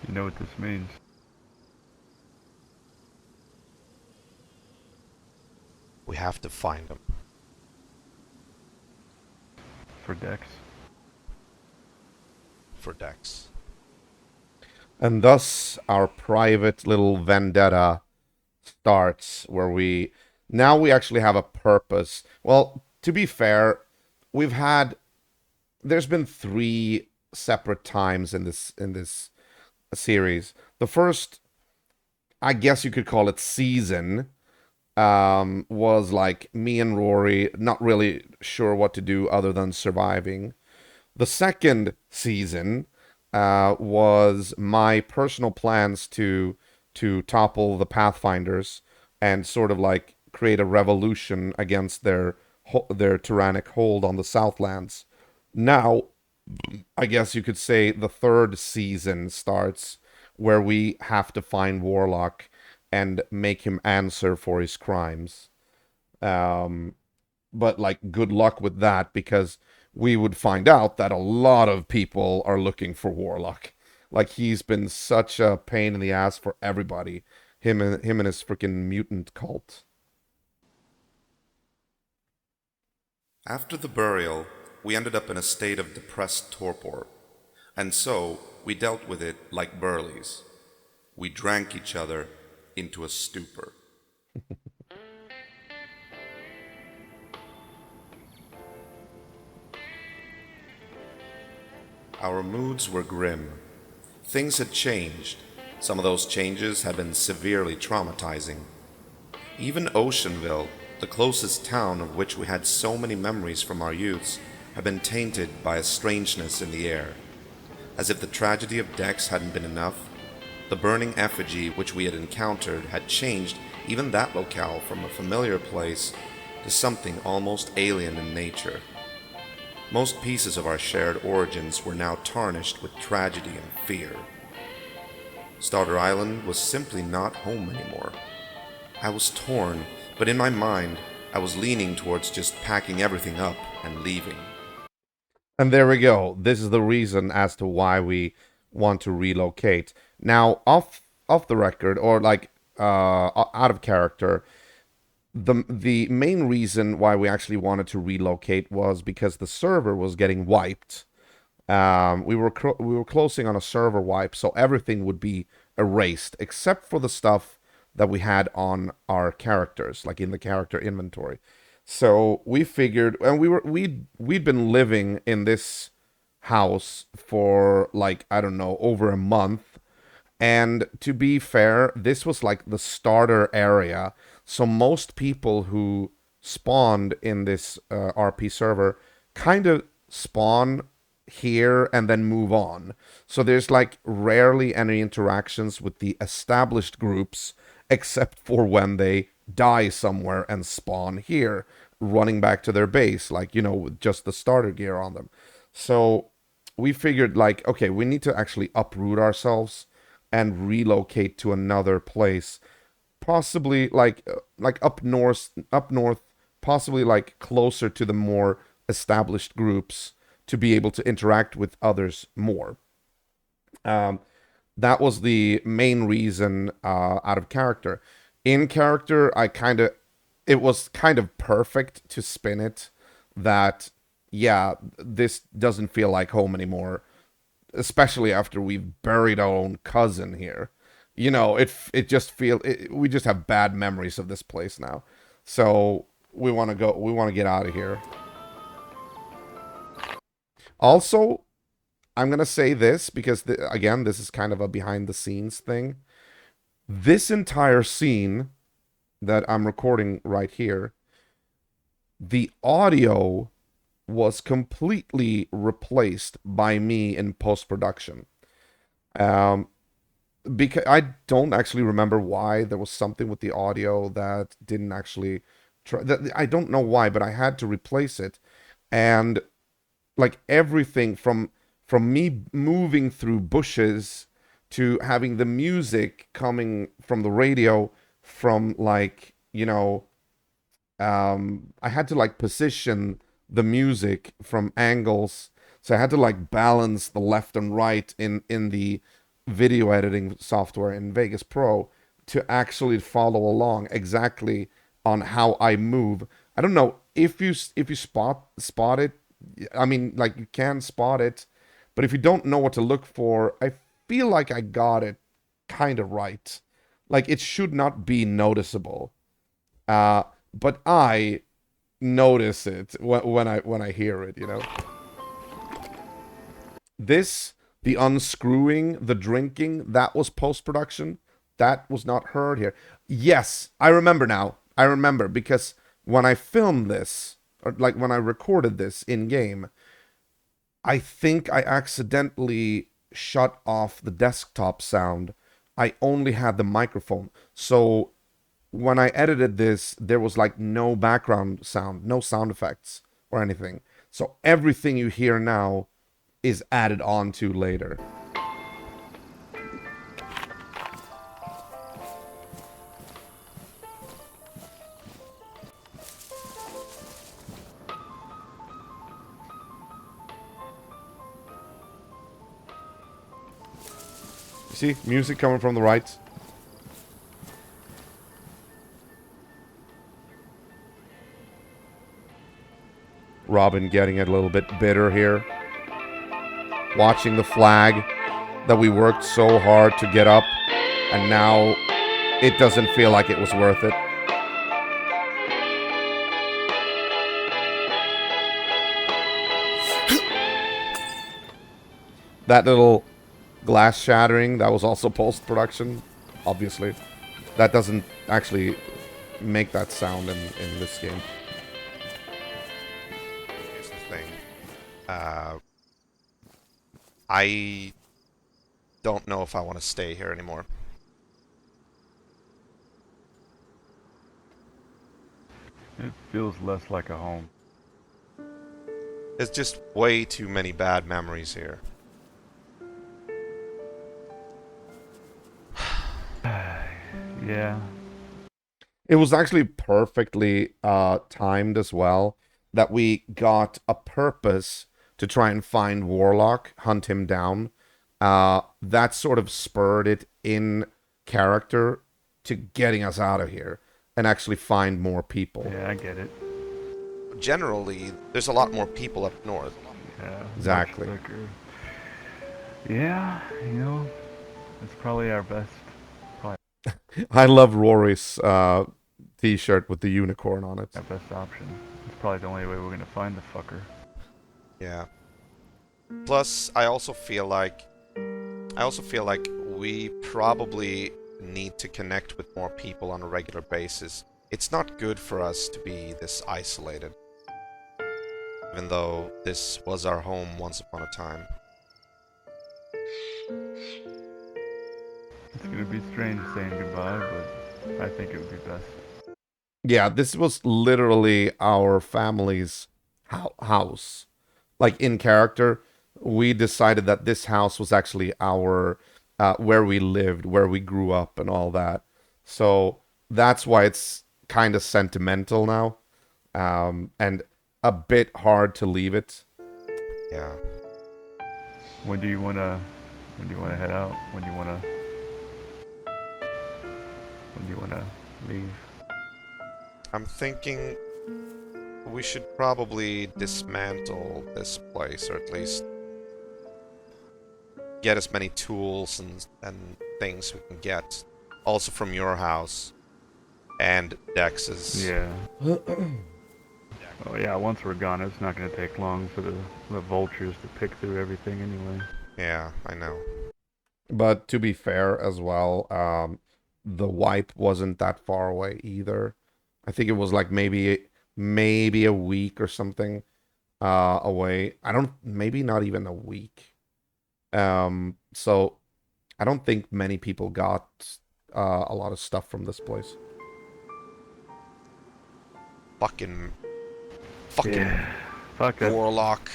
S3: You know what this means.
S2: We have to find him.
S3: For Dex.
S2: For Dex.
S1: And thus our private little vendetta starts, where we actually have a purpose. Well, to be fair, there's been 3 separate times in this series. The first, I guess you could call it season, was like me and Rory not really sure what to do other than surviving. The second season was my personal plans to topple the Pathfinders and sort of like create a revolution against their tyrannic hold on the Southlands. Now, I guess you could say the third season starts, where we have to find Warlock and make him answer for his crimes. But like, good luck with that, because we would find out that a lot of people are looking for Warlock. Like, he's been such a pain in the ass for everybody. Him and his freaking mutant cult.
S2: After the burial, we ended up in a state of depressed torpor, and so we dealt with it like Burleys. We drank each other into a stupor. Our moods were grim. Things had changed. Some of those changes had been severely traumatizing. Even Oceanville, the closest town of which we had so many memories from our youths, had been tainted by a strangeness in the air. As if the tragedy of Dex hadn't been enough, the burning effigy which we had encountered had changed even that locale from a familiar place to something almost alien in nature. Most pieces of our shared origins were now tarnished with tragedy and fear. Starter Island was simply not home anymore. I was torn, but in my mind, I was leaning towards just packing everything up and leaving.
S1: And there we go. This is the reason as to why we want to relocate. Now, off the record, or like out of character, the main reason why we actually wanted to relocate was because the server was getting wiped. We were closing on a server wipe, so everything would be erased except for the stuff that we had on our characters, like in the character inventory. So we figured, and we'd been living in this house for like, I don't know, over a month. And to be fair, this was like the starter area. So most people who spawned in this RP server kind of spawn here and then move on. So there's like rarely any interactions with the established groups, except for when they die somewhere and spawn here, running back to their base, like, you know, with just the starter gear on them. So we figured, like, okay, we need to actually uproot ourselves and relocate to another place, possibly like up north, possibly like closer to the more established groups to be able to interact with others more. That was the main reason out of character. In character, it was kind of perfect to spin it that, yeah, this doesn't feel like home anymore, especially after we've buried our own cousin here. You know, it just we just have bad memories of this place now. So we want to get out of here. Also, I'm going to say this because, again, this is kind of a behind-the-scenes thing. This entire scene that I'm recording right here, the audio was completely replaced by me in post-production. Because I don't actually remember why. There was something with the audio that didn't actually... I don't know why, but I had to replace it. And like everything from me moving through bushes to having the music coming from the radio, from like, you know, I had to like position the music from angles, so I had to like balance the left and right in the video editing software in Vegas Pro to actually follow along exactly on how I move. I don't know if you spot it. I mean, like, you can spot it, but if you don't know what to look for, I feel like I got it kind of right. Like, it should not be noticeable, but I notice it when I hear it. You know, the unscrewing, the drinking, that was post-production. That was not heard here. Yes, I remember now. I remember because when I filmed this, or like when I recorded this in game, I think I accidentally shut off the desktop sound. I only had the microphone. So when I edited this, there was like no background sound, no sound effects or anything. So everything you hear now is added on to later. See, music coming from the right. Robin getting a little bit bitter here. Watching the flag that we worked so hard to get up. and now it doesn't feel like it was worth it. That little glass shattering, that was also post-production, obviously. That doesn't actually make that sound in this game.
S2: Here's the thing. I don't know if I want to stay here anymore.
S3: It feels less like a home.
S2: There's just way too many bad memories here.
S3: Yeah.
S1: It was actually perfectly timed as well that we got a purpose to try and find Warlock, hunt him down. That sort of spurred it in character to getting us out of here and actually find more people.
S3: Yeah, I get it.
S2: Generally, there's a lot more people up north.
S3: Yeah.
S1: Exactly.
S3: much thicker. Yeah, you know, it's probably our best.
S1: I love Rory's t-shirt with the unicorn on it.
S3: Our best option. It's probably the only way we're gonna find the fucker.
S2: Yeah. Plus, I also feel like we probably need to connect with more people on a regular basis. It's not good for us to be this isolated. Even though this was our home once upon a time.
S3: It's gonna be strange saying goodbye, but I think it would be best.
S1: Yeah, this was literally our family's house. Like, in character, we decided that this house was actually our, where we lived, where we grew up and all that. So that's why it's kind of sentimental now. And a bit hard to leave it.
S2: Yeah.
S3: When do you wanna head out? When do you wanna leave?
S2: I'm thinking we should probably dismantle this place, or at least get as many tools and things we can get. Also from your house and Dex's.
S3: Yeah. Oh yeah, once we're gone, it's not gonna take long for the vultures to pick through everything anyway.
S2: Yeah, I know.
S1: But to be fair as well, the wipe wasn't that far away either. I think it was like maybe a week or something away. Maybe not even a week. So I don't think many people got a lot of stuff from this place.
S2: Fucking
S3: Yeah. Fuck that.
S2: Warlock.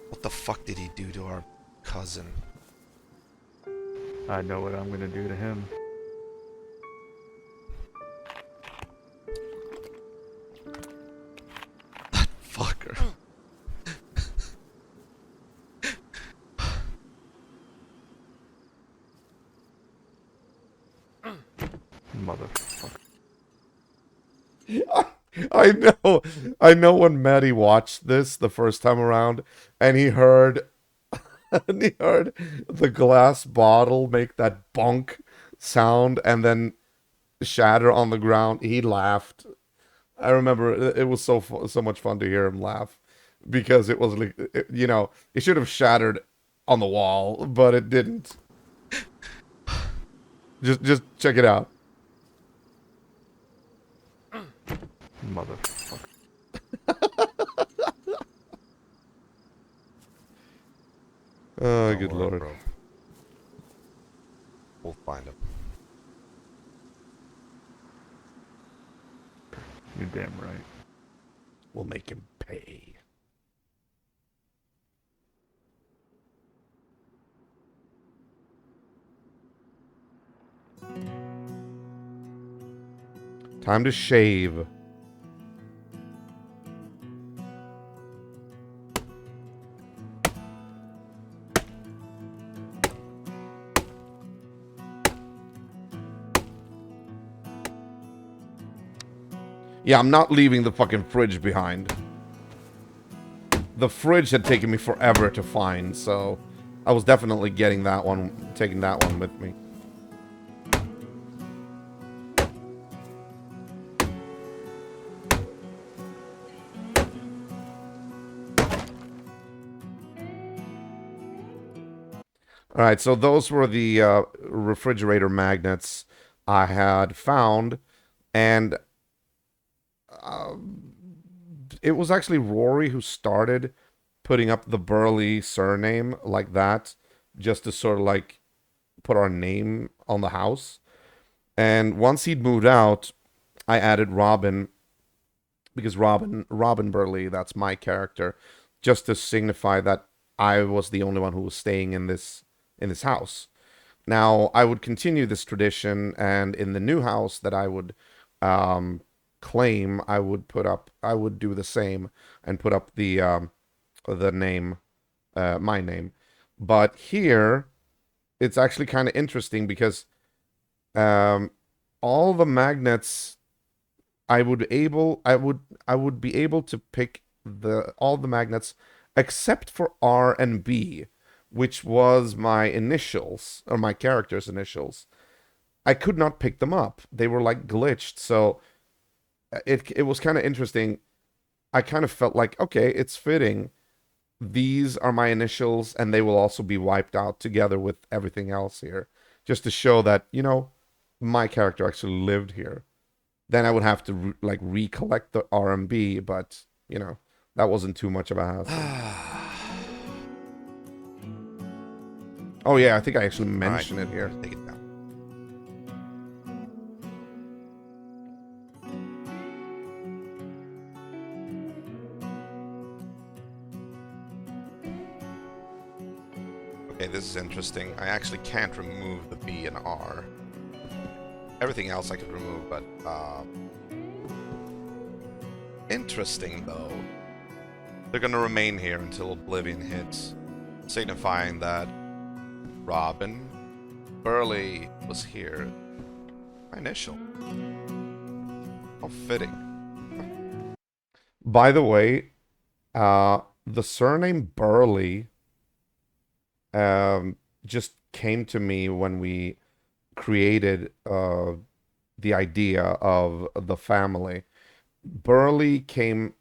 S2: What the fuck did he do to our cousin?
S3: I know what I'm gonna do to him.
S2: Fucker.
S3: Motherfucker.
S1: I know when Maddie watched this the first time around and he heard the glass bottle make that bonk sound and then shatter on the ground. He laughed. I remember it was so much fun to hear him laugh because it was like, it should have shattered on the wall, but it didn't. Just check it out.
S3: Motherfucker.
S1: Oh, good
S2: worry,
S1: lord.
S2: bro. We'll find him.
S3: You're damn right.
S1: We'll make him pay. Time to shave. Yeah, I'm not leaving the fucking fridge behind. The fridge had taken me forever to find, so I was definitely getting that one, taking that one with me. All right, so those were the refrigerator magnets I had found, and it was actually Rory who started putting up the Burley surname like that, just to sort of like put our name on the house. And once he'd moved out, I added Robin because Robin Burley, that's my character, just to signify that I was the only one who was staying in this house. Now, I would continue this tradition, and in the new house that I would um, claim, I would do the same and put up the name, my name. But here, it's actually kind of interesting because um, all the magnets I would be able to pick the all the magnets except for R and B, which was my initials or my character's initials. I could not pick them up. They were like glitched. So it was kind of interesting. I kind of felt like, okay, it's fitting. These are my initials and they will also be wiped out together with everything else here, just to show that, you know, my character actually lived here. Then I would have to like recollect the RMB, but you know, that wasn't too much of a hassle. Oh yeah, I think I actually
S2: Alright,
S1: mentioned it here.
S2: take it down. Okay, this is interesting. I actually can't remove the B and R. Everything else I could remove, but interesting though. They're gonna remain here until Oblivion hits, signifying that Robin Burley was here. My initial. How fitting.
S1: By the way, the surname Burley just came to me when we created the idea of the family. Burley came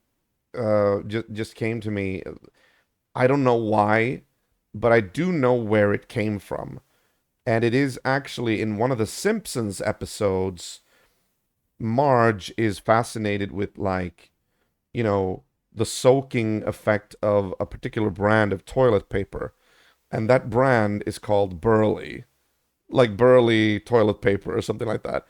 S1: just came to me. I don't know why, but I do know where it came from. And it is actually in one of the Simpsons episodes. Marge is fascinated with, like, you know, the soaking effect of a particular brand of toilet paper. And that brand is called Burley, like Burley toilet paper or something like that.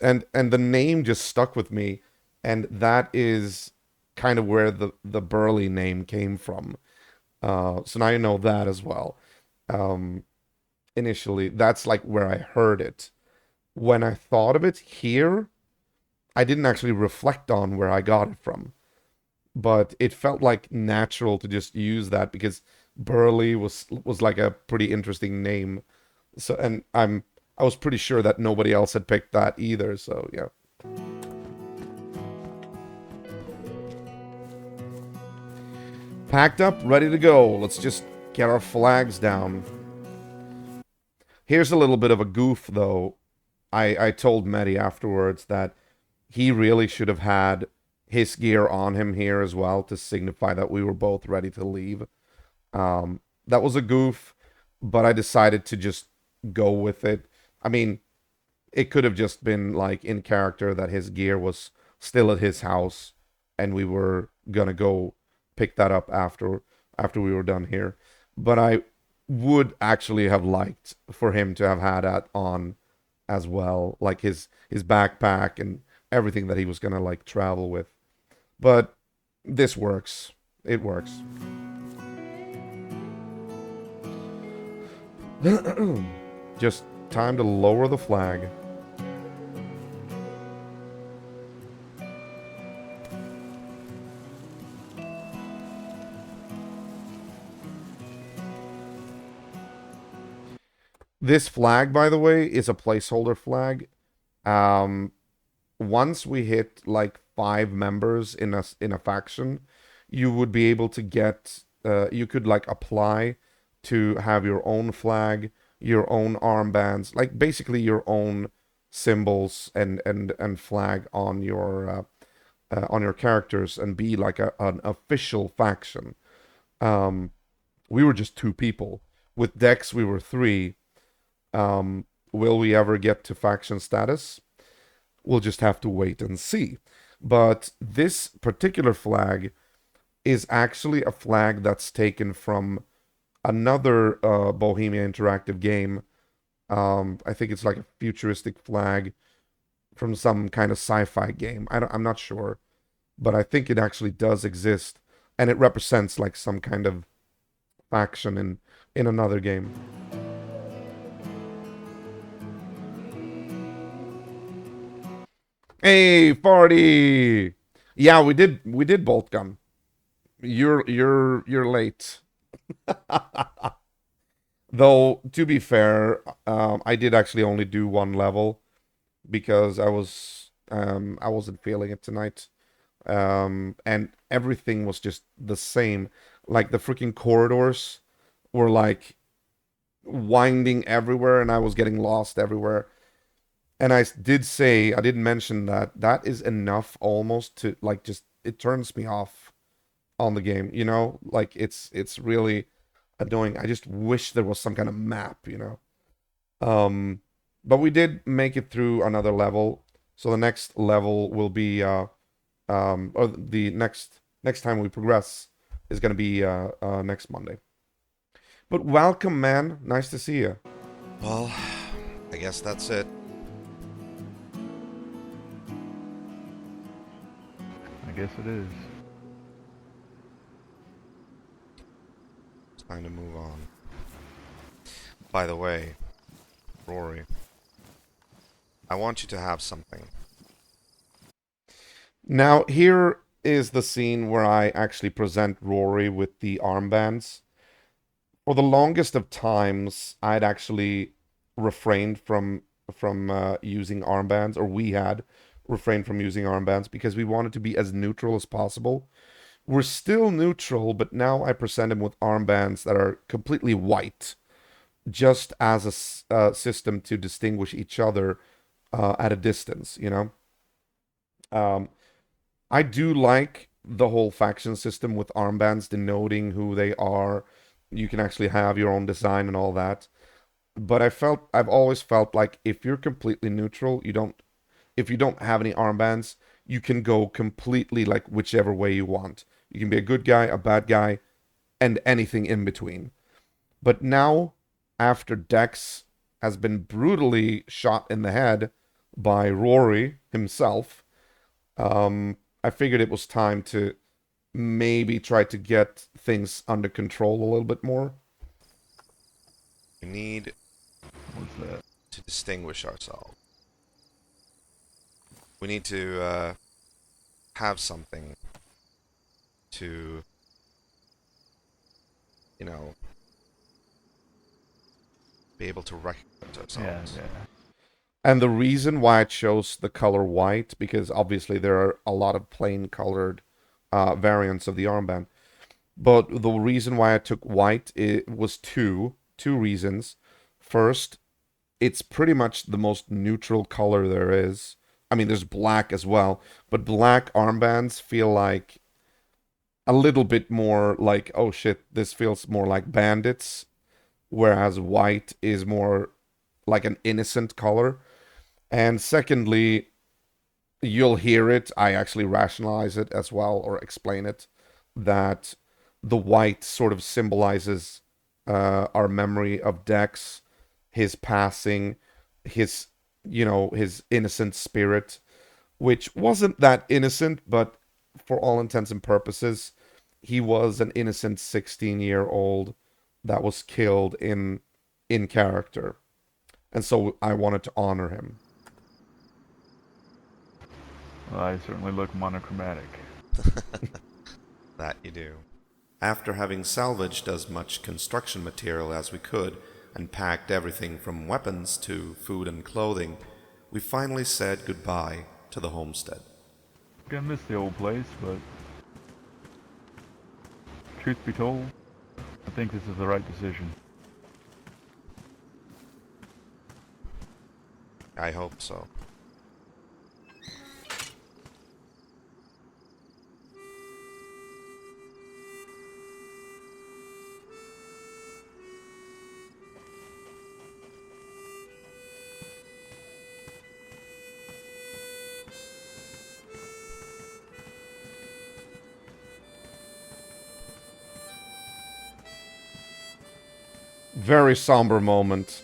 S1: And the name just stuck with me, and that is kind of where the Burley name came from. So now you know that as well. Um, Initially, that's like where I heard it. When I thought of it here, I didn't actually reflect on where I got it from, but it felt like natural to just use that because Burley was like a pretty interesting name. So, and I was pretty sure that nobody else had picked that either. So yeah. Packed up, ready to go. Let's just get our flags down. Here's a little bit of a goof, though. I told Mehdi afterwards that he really should have had his gear on him here as well to signify that we were both ready to leave. That was a goof, but I decided to just go with it. I mean, it could have just been like in character that his gear was still at his house and we were gonna go pick that up after we were done here. But I would actually have liked for him to have had that on as well, like his backpack and everything that he was gonna like travel with. But this works. It works. Just time to lower the flag. This flag, by the way, is a placeholder flag. Um, Once we hit like 5 members in a faction, you would be able to get you could like apply to have your own flag, your own armbands, like basically your own symbols and flag on your characters and be like an official faction. We were just 2 people. With Dex, we were 3. Will we ever get to faction status? We'll just have to wait and see. But this particular flag is actually a flag that's taken from another Bohemia Interactive game. I think it's like a futuristic flag from some kind of sci-fi game. I'm not sure, but I think it actually does exist, and it represents like some kind of faction in another game. Hey, Farty! Yeah, we did bolt gun. You're late. Though to be fair, I did actually only do 1 level because I wasn't feeling it tonight. And everything was just the same. Like the freaking corridors were like winding everywhere, and I was getting lost everywhere. And I didn't mention that is enough almost to like just it turns me off on the game, you know? Like it's really annoying. I just wish there was some kind of map, you know? But we did make it through another level. So the next level will be or the next time we progress is going to be next Monday. But welcome, man. Nice to see you.
S2: Well, I guess that's it.
S3: I guess it is.
S2: It's time to move on. By the way, Rory, I want you to have something.
S1: Now, here is the scene where I actually present Rory with the armbands. For the longest of times, I'd actually refrained from using armbands, or we had refrained from using armbands because we wanted to be as neutral as possible. We're still neutral, but now I present him with armbands that are completely white, just as a system to distinguish each other at a distance, you know? I do like the whole faction system with armbands denoting who they are. You can actually have your own design and all that. But I've always felt like if you're completely neutral, if you don't have any armbands, you can go completely like whichever way you want. You can be a good guy, a bad guy, and anything in between. But now, after Dex has been brutally shot in the head by Rory himself, I figured it was time to maybe try to get things under control a little bit more.
S2: We need
S3: What's that?
S2: to distinguish ourselves. We need to have something to, you know, be able to recognize ourselves.
S3: Yeah.
S1: And the reason why I chose the color white, because obviously there are a lot of plain colored variants of the armband. But the reason why I took white, it was two reasons. First, it's pretty much the most neutral color there is. I mean, there's black as well, but black armbands feel like a little bit more like, oh shit, this feels more like bandits, whereas white is more like an innocent color. And secondly, you'll hear it, I actually rationalize it as well, or explain it, that the white sort of symbolizes our memory of Dex, his passing, his, his innocent spirit, which wasn't that innocent, but for all intents and purposes, he was an innocent 16-year-old that was killed in character. And so I wanted to honor him.
S3: Well, I certainly look monochromatic.
S2: That you do. After having salvaged as much construction material as we could and packed everything from weapons to food and clothing, we finally said goodbye to the homestead.
S3: Gonna miss the old place, but truth be told, I think this is the right decision.
S2: I hope so.
S1: Very somber moment.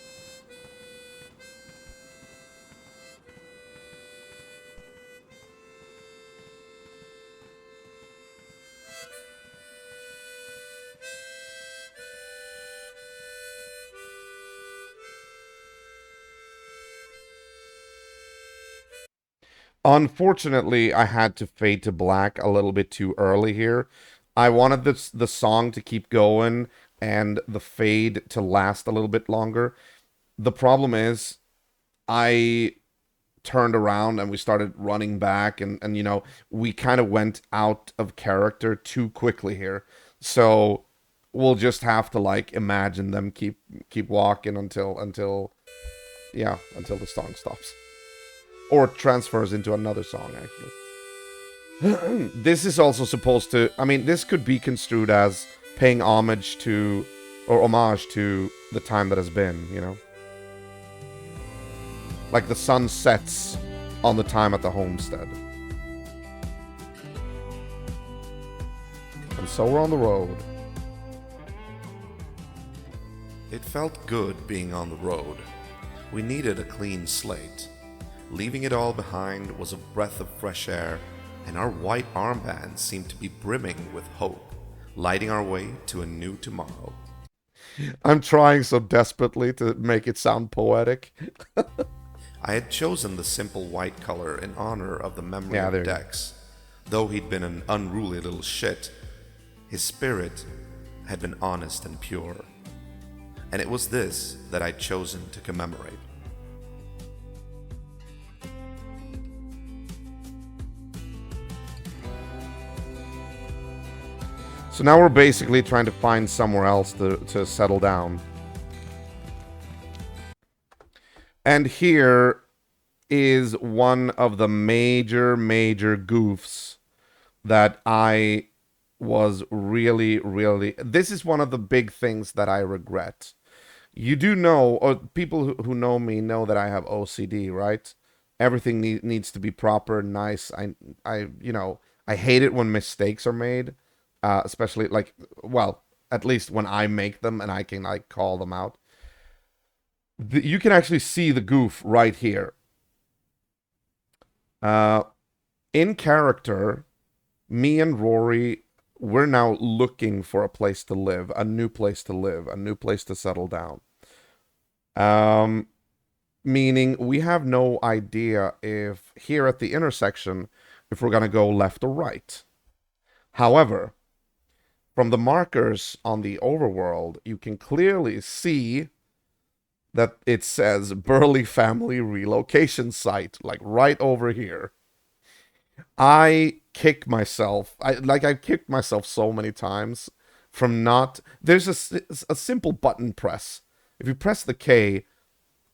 S1: Unfortunately, I had to fade to black a little bit too early here. I wanted the song to keep going and the fade to last a little bit longer. The problem is I turned around and we started running back and you know, we kind of went out of character too quickly here. So we'll just have to like imagine them keep walking until yeah, until the song stops. Or transfers into another song, actually. This is also supposed to... I mean, this could be construed as paying homage to... or homage to the time that has been, you know? Like the sun sets on the time at the homestead. And so we're on the road.
S2: It felt good being on the road. We needed a clean slate. Leaving it all behind was a breath of fresh air, and our white armbands seemed to be brimming with hope, lighting our way to a new tomorrow.
S1: I'm trying so desperately to make it sound poetic.
S2: I had chosen the simple white color in honor of the memory
S1: Yeah, there
S2: of
S1: you go.
S2: Dex. Though he'd been an unruly little shit, his spirit had been honest and pure. And it was this that I'd chosen to commemorate.
S1: So now we're basically trying to find somewhere else to settle down. And here is one of the major goofs that I was really... This is one of the big things that I regret. You do know, or people who know me know that I have OCD, right? Everything needs to be proper, nice. You know, I hate it when mistakes are made. Especially like, well, at least when I make them and I can like call them out. You can actually see the goof right here. In character, me and Rory, we're now looking for a place to live, a new place to live, a new place to settle down. Meaning we have no idea if here at the intersection, if we're gonna go left or right. However, from the markers on the overworld, you can clearly see that it says Burley Family Relocation Site, like right over here. I kick myself. I've kicked myself so many times from not... There's a simple button press. If you press the K,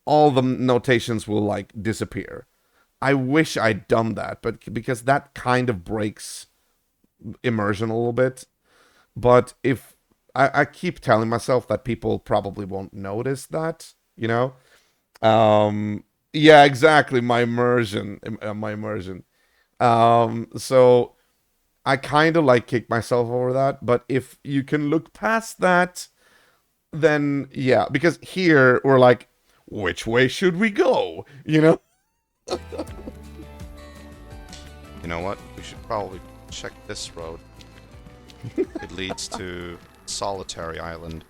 S1: all the notations will like disappear. I wish I'd done that, but because that kind of breaks immersion a little bit. But if I keep telling myself that people probably won't notice that, you know? Yeah, exactly. My immersion. So I kind of like kick myself over that. But if you can look past that, then yeah, because here we're like, which way should we go? You know?
S2: You know what? We should probably check this road. It leads to Solitary Island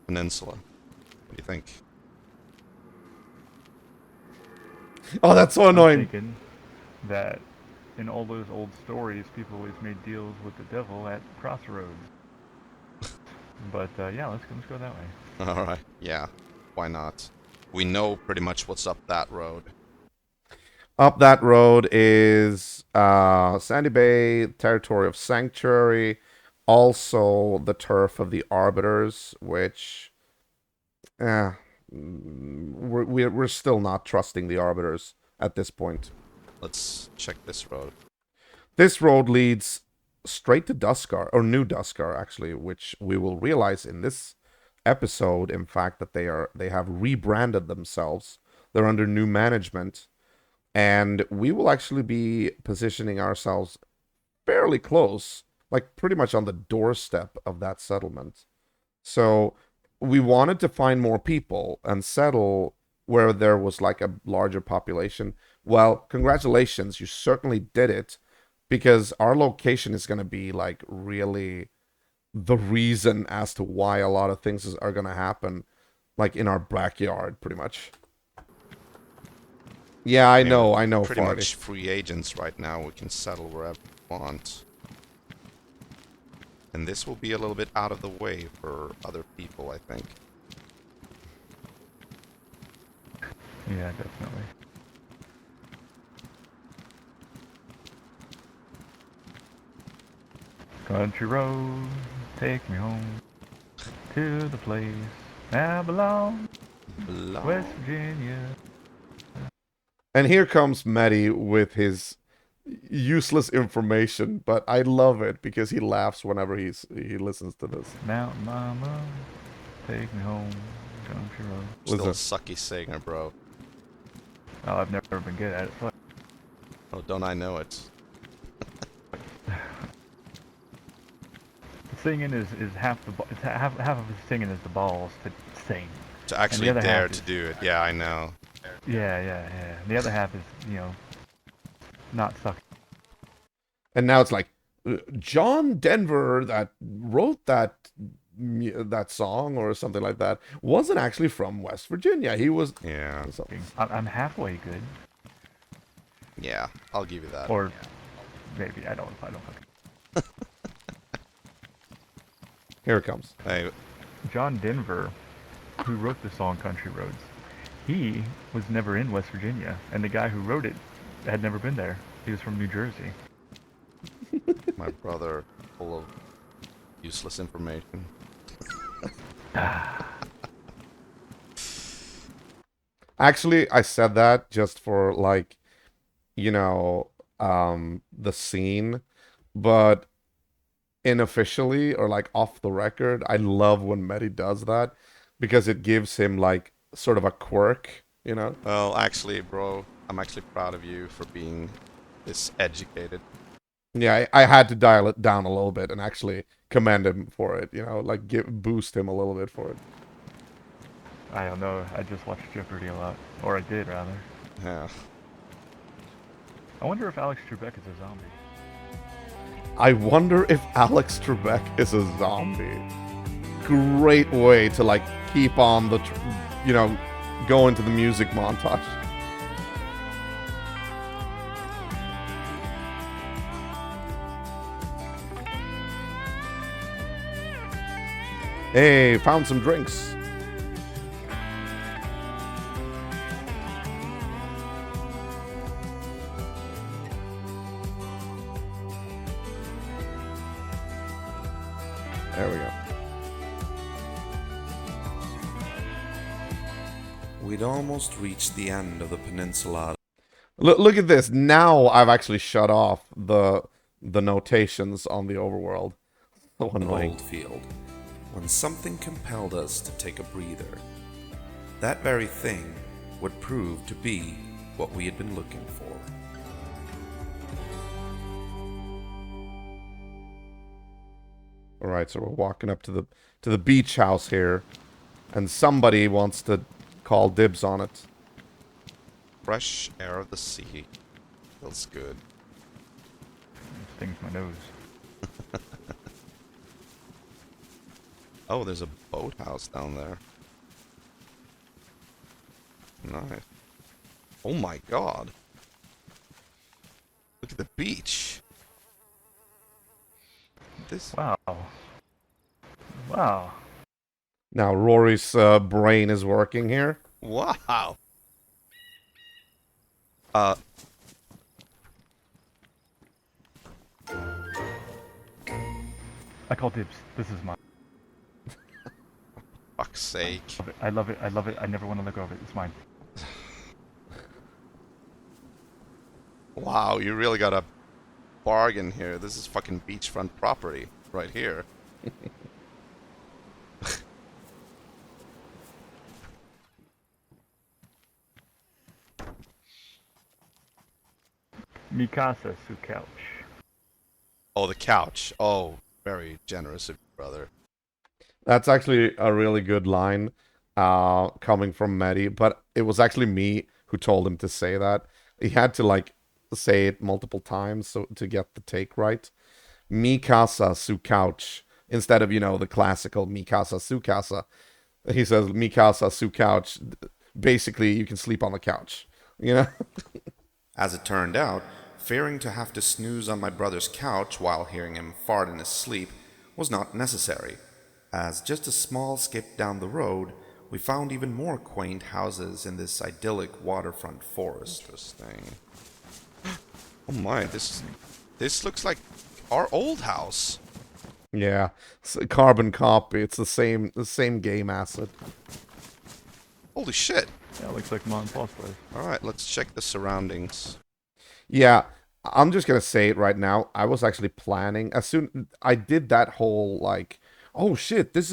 S2: Peninsula. What do you think?
S1: Oh, that's so
S3: I'm
S1: annoying.
S3: thinking that in all those old stories, people always made deals with the devil at crossroads. But yeah, let's go that way.
S2: Alright, yeah. Why not? We know pretty much what's up that road.
S1: Up that road is Sandy Bay, territory of Sanctuary. Also, the turf of the Arbiters, which... we're still not trusting the Arbiters at this point.
S2: Let's check this road.
S1: This road leads straight to Duskar, or New Duskar, actually, which we will realize in this episode, in fact, that they have rebranded themselves. They're under new management, and we will actually be positioning ourselves fairly close, like pretty much on the doorstep of that settlement. So we wanted to find more people and settle where there was like a larger population. Well, congratulations, you certainly did it, because our location is going to be like really the reason as to why a lot of things are going to happen, like in our backyard, pretty much. Yeah, I know,
S2: Pretty
S1: Farty.
S2: much free agents right now. We can settle wherever we want. And this will be a little bit out of the way for other people, I think.
S3: Yeah, definitely. Country road, take me home to the place I belong, West Virginia.
S1: And here comes Matty with his useless information, but I love it because he laughs whenever he listens to this.
S3: Mountain Mama, take me home, country road.
S2: Still a
S1: Listen.
S2: sucky singer, bro.
S3: Oh, I've never been good at it. So
S2: Oh, don't I know it?
S3: singing is half the it's half of the singing is the balls to sing.
S2: To actually
S3: other
S2: dare
S3: half
S2: to
S3: is-
S2: do it. Yeah, I know.
S3: Yeah. And the other half is not sucking.
S1: And now it's like John Denver that wrote that song or something like that wasn't actually from West Virginia. He was
S2: Yeah.
S3: I'm halfway good,
S2: Yeah, I'll give you that.
S3: or maybe I don't.
S1: Here it comes.
S2: Hey,
S3: John Denver, who wrote the song Country Roads, he was never in West Virginia, and the guy who wrote it had never been there. He was from New Jersey.
S2: my brother, full of useless information.
S1: Actually, I said that just for like, the scene, but unofficially or like off the record, I love when Mehdi does that because it gives him like sort of a quirk,
S2: Well, actually, bro, I'm actually proud of you for being this educated.
S1: Yeah, I had to dial it down a little bit and actually commend him for it, like boost him a little bit for it.
S3: I don't know. I just watched Jeopardy a lot, or I did rather.
S2: Yeah.
S3: I wonder if Alex Trebek is a zombie.
S1: I wonder if Alex Trebek is a zombie. Great way to like keep on the, go into the music montage. Hey, found some drinks. There we go.
S2: We'd almost reached the end of the peninsula.
S1: Look at this. Now I've actually shut off the notations on the overworld. So annoying.
S2: Oldfield, when something compelled us to take a breather. That very thing would prove to be what we had been looking for.
S1: All right, so we're walking up to the beach house here, and somebody wants to call dibs on it.
S2: Fresh air of the sea. Feels good.
S3: It stings my nose.
S2: Oh, there's a boathouse down there. Nice. Oh my god. Look at the beach. This.
S3: Wow.
S1: Now Rory's brain is working here.
S2: Wow.
S3: I call dibs. This is mine.
S4: Fuck's sake.
S3: I love it. I love it. I never want to let go of it. It's mine.
S4: Wow, you really got a bargain here. This is fucking beachfront property right here.
S3: Mikasa su couch.
S4: Oh, the couch. Oh, very generous of you, brother.
S1: That's actually a really good line coming from Mehdi, but it was actually me who told him to say that. He had to like say it multiple times so to get the take right. Mi casa su couch instead of, the classical mi casa su casa. He says mi casa su couch. Basically, you can sleep on the couch,
S2: As it turned out, fearing to have to snooze on my brother's couch while hearing him fart in his sleep was not necessary, as just a small skip down the road, we found even more quaint houses in this idyllic waterfront forest.
S4: Interesting. Oh my, this looks like our old house.
S1: Yeah, it's a carbon copy. It's the same game asset.
S4: Holy shit.
S3: Yeah, looks like Mom and Paul's place.
S4: Alright, let's check the surroundings.
S1: Yeah, I'm just gonna say it right now. I was actually planning as soon I did that whole like, oh shit, this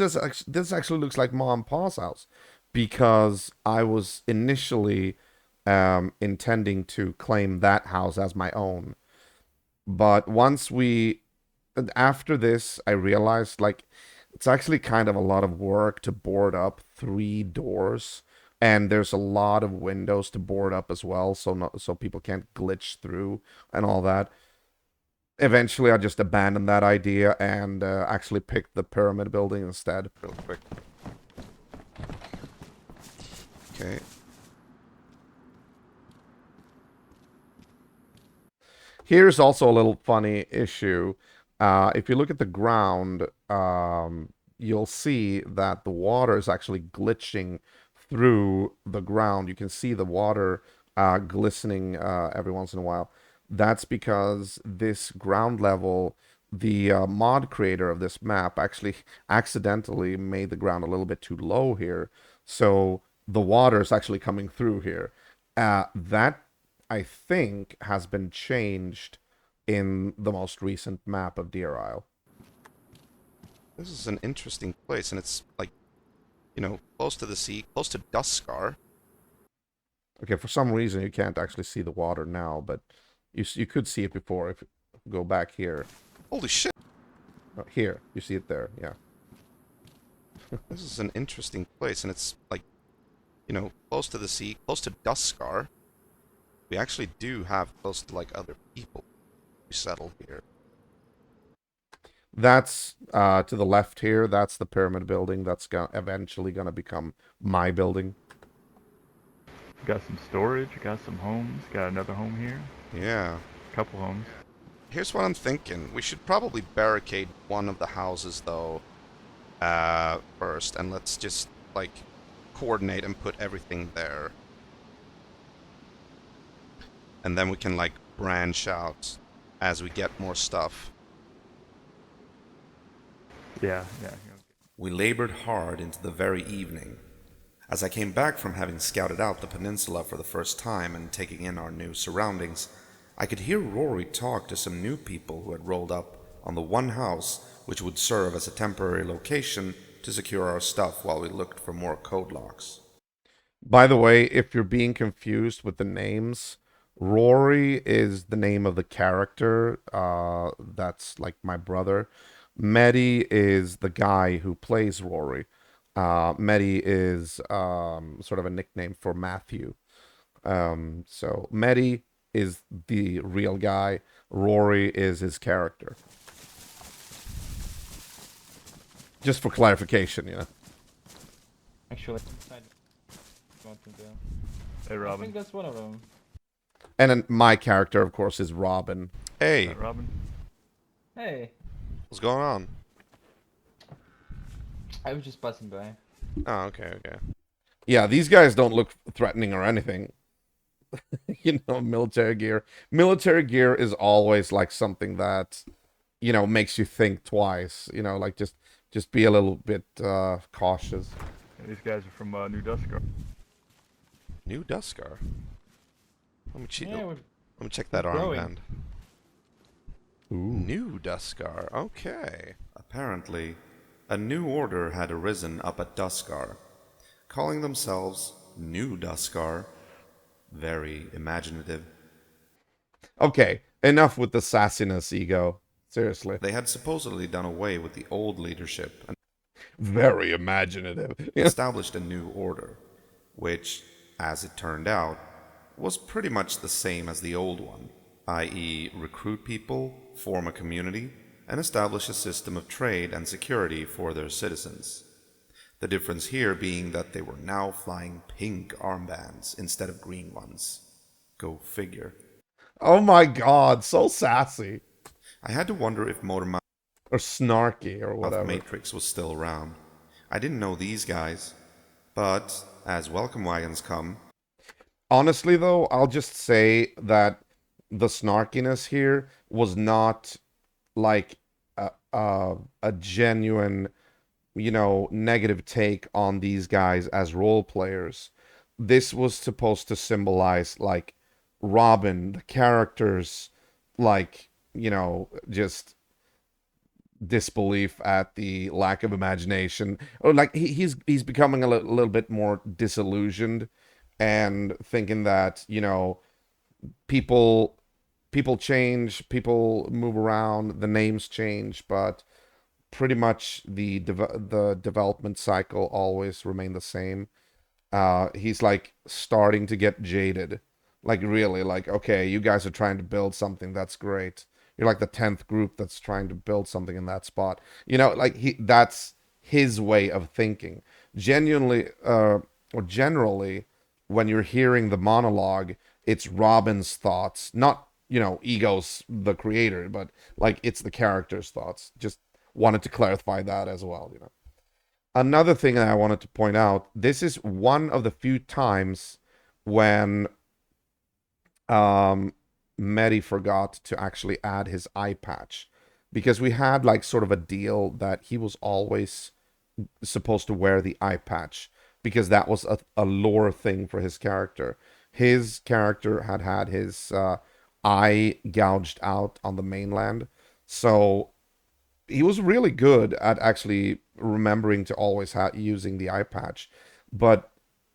S1: actually looks like Mom and Pa's house, because I was initially intending to claim that house as my own. But after this, I realized like it's actually kind of a lot of work to board up 3 doors, and there's a lot of windows to board up as well, so people can't glitch through and all that. Eventually, I just abandoned that idea and actually picked the pyramid building instead.
S4: Real quick. Okay.
S1: Here's also a little funny issue. If you look at the ground, you'll see that the water is actually glitching through the ground. You can see the water glistening every once in a while. That's because this ground level, the mod creator of this map actually accidentally made the ground a little bit too low here. So the water is actually coming through here. That, I think, has been changed in the most recent map of Deer Isle.
S4: This is an interesting place, and it's like, close to the sea, close to Duskar.
S1: Okay, for some reason you can't actually see the water now, but you could see it before if you go back here.
S4: Holy shit!
S1: Here, you see it there, yeah.
S4: This is an interesting place, and it's like, close to the sea, close to Duskar. We actually do have close to like other people who settle here.
S1: That's to the left here. That's the pyramid building. That's eventually going to become my building.
S3: Got some storage, got some homes, got another home here,
S4: Yeah.
S3: couple homes.
S4: Here's what I'm thinking. We should probably barricade one of the houses, though, first. And let's just, like, coordinate and put everything there. And then we can, like, branch out as we get more stuff.
S3: Yeah.
S2: We labored hard into the very evening. As I came back from having scouted out the peninsula for the first time and taking in our new surroundings, I could hear Rory talk to some new people who had rolled up on the one house which would serve as a temporary location to secure our stuff while we looked for more code locks.
S1: By the way, if you're being confused with the names, Rory is the name of the character. That's like my brother. Mehdi is the guy who plays Rory. Mehdi is sort of a nickname for Matthew. So Mehdi is the real guy. Rory is his character. Just for clarification,
S8: Actually,
S3: Hey,
S8: I
S3: Robin.
S8: think that's one of them.
S1: And then my character, of course, is Robin.
S4: Hey,
S3: Robin.
S8: Hey,
S4: what's going on?
S8: I was just passing by.
S4: Oh, okay.
S1: Yeah, these guys don't look threatening or anything. Military gear. Military gear is always like something that, you know, makes you think twice. You know, like just be a little bit cautious.
S3: And these guys are from New Duskar.
S4: New Duskar.
S8: Yeah,
S4: Let me check
S8: we're
S4: that
S8: growing.
S4: armband.
S1: Ooh.
S4: New Duskar. Okay.
S2: Apparently, a new order had arisen up at Duskar, calling themselves New Duskar. Very imaginative.
S1: Okay, enough with the sassiness, Ego. Seriously.
S2: They had supposedly done away with the old leadership and
S1: Very imaginative.
S2: established a new order, which, as it turned out, was pretty much the same as the old one, i.e., recruit people, form a community, and establish a system of trade and security for their citizens. The difference here being that they were now flying pink armbands instead of green ones. Go figure.
S1: Oh my god, so sassy.
S2: I had to wonder if Motormouth
S1: Or snarky or whatever.
S2: Matrix was still around. I didn't know these guys, but as welcome wagons come,
S1: Honestly, though, I'll just say that the snarkiness here was not like a genuine, you know, negative take on these guys as role players. This was supposed to symbolize like Robin, the characters, like, you know, just disbelief at the lack of imagination, or like he's becoming a little bit more disillusioned and thinking that, you know, people people change, people move around, the names change, but pretty much the development cycle always remain the same. He's like starting to get jaded. Like really, like, okay, you guys are trying to build something, that's great. You're like the 10th group that's trying to build something in that spot. You know, like that's his way of thinking. Genuinely, or generally, when you're hearing the monologue, it's Robin's thoughts, not, you know, Ego's the creator, but like it's the character's thoughts. Just wanted to clarify that as well, you know. Another thing that I wanted to point out, this is one of the few times when Medi forgot to actually add his eye patch, because we had like sort of a deal that he was always supposed to wear the eye patch because that was a lore thing for his character. His character had had his eye gouged out on the mainland, so he was really good at actually remembering to always using the eye patch. But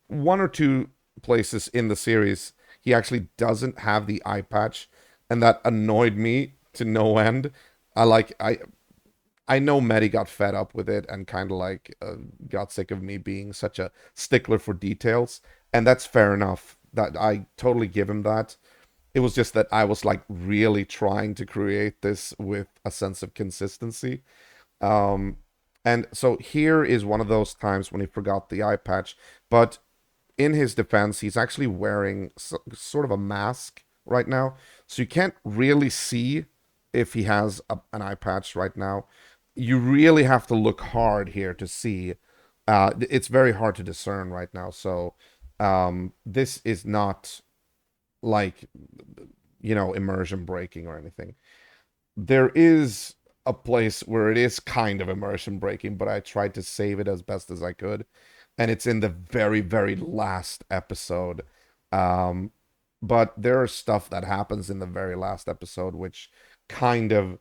S1: one or two places in the series, he actually doesn't have the eye patch, and that annoyed me to no end. I know Medi got fed up with it and kind of like got sick of me being such a stickler for details, and that's fair enough. That I totally give him that. It was just that I was like really trying to create this with a sense of consistency. Um, and so here is one of those times when he forgot the eye patch. But in his defense, he's actually wearing sort of a mask right now. So you can't really see if he has an eye patch right now. You really have to look hard here to see. It's very hard to discern right now. So this is not like, you know, immersion breaking or anything. There is a place where it is kind of immersion breaking, but I tried to save it as best as I could, and it's in the very, very last episode. Um, but there are stuff that happens in the very last episode which kind of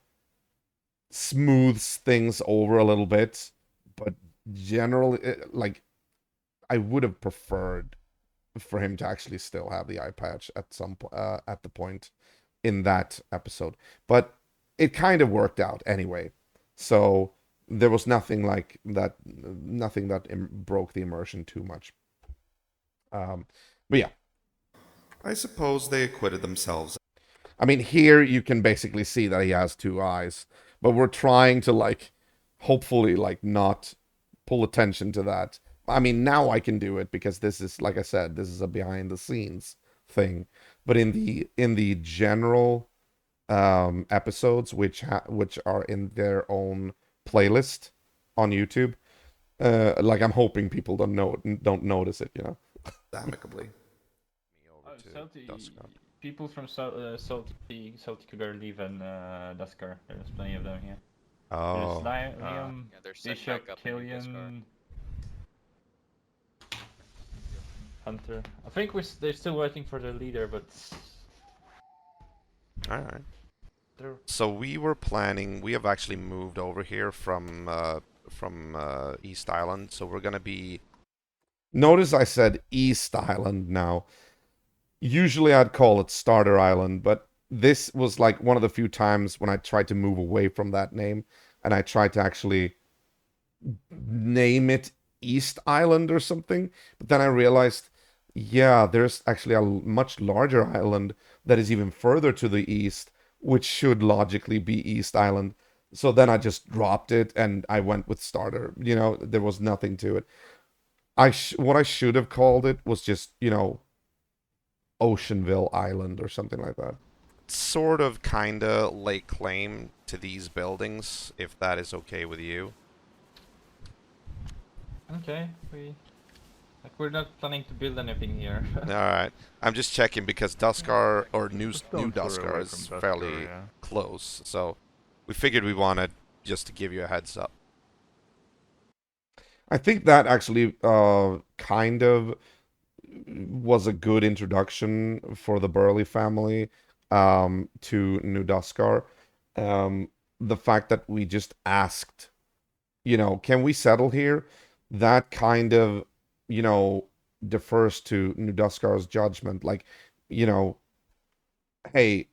S1: smooths things over a little bit, but generally, like, I would have preferred for him to actually still have the eye patch at at the point in that episode. But it kind of worked out anyway. So there was nothing like that, nothing that broke the immersion too much. But yeah,
S2: I suppose they acquitted themselves.
S1: I mean, here you can basically see that he has two eyes, but we're trying to like, hopefully, like not pull attention to that. I mean, now I can do it because this is, like I said, this is a behind the scenes thing. But in the general episodes, which are in their own playlist on YouTube, like I'm hoping people don't notice it, you know.
S2: Amicably.
S4: Me over to Duskar.
S8: people from Celtic could leave and Duskar. There's plenty of them here. There's
S2: Oh.
S8: Liam,
S9: Yeah, they're set
S8: Bishop,
S9: back up in New Deskar.
S8: Killian, Hunter. I think they're still waiting for the leader, but
S2: Alright.
S8: they're
S2: So we were planning, we have actually moved over here from East Island, so we're gonna be...
S1: Notice I said East Island now. Usually I'd call it Starter Island, but this was like one of the few times when I tried to move away from that name, and I tried to actually name it East Island or something, but then I realized, yeah, there's actually a much larger island that is even further to the east, which should logically be East Island. So then I just dropped it and I went with Starter. You know, there was nothing to it. What I should have called it was just, you know, Oceanville Island or something like that.
S2: Sort of, kinda lay claim to these buildings, if that is okay with you.
S8: okay. We're not planning to build anything here.
S2: Alright. I'm just checking because Duskar, or New
S3: Stone's throw
S2: Duskar,
S3: away
S2: is
S3: from Duskar,
S2: fairly
S3: yeah.
S2: close, so we figured we wanted just to give you a heads up.
S1: I think that actually kind of was a good introduction for the Burley family to New Duskar. The fact that we just asked, you know, can we settle here? That kind of, you know, defers to New Duskar's judgment. Like, you know, hey,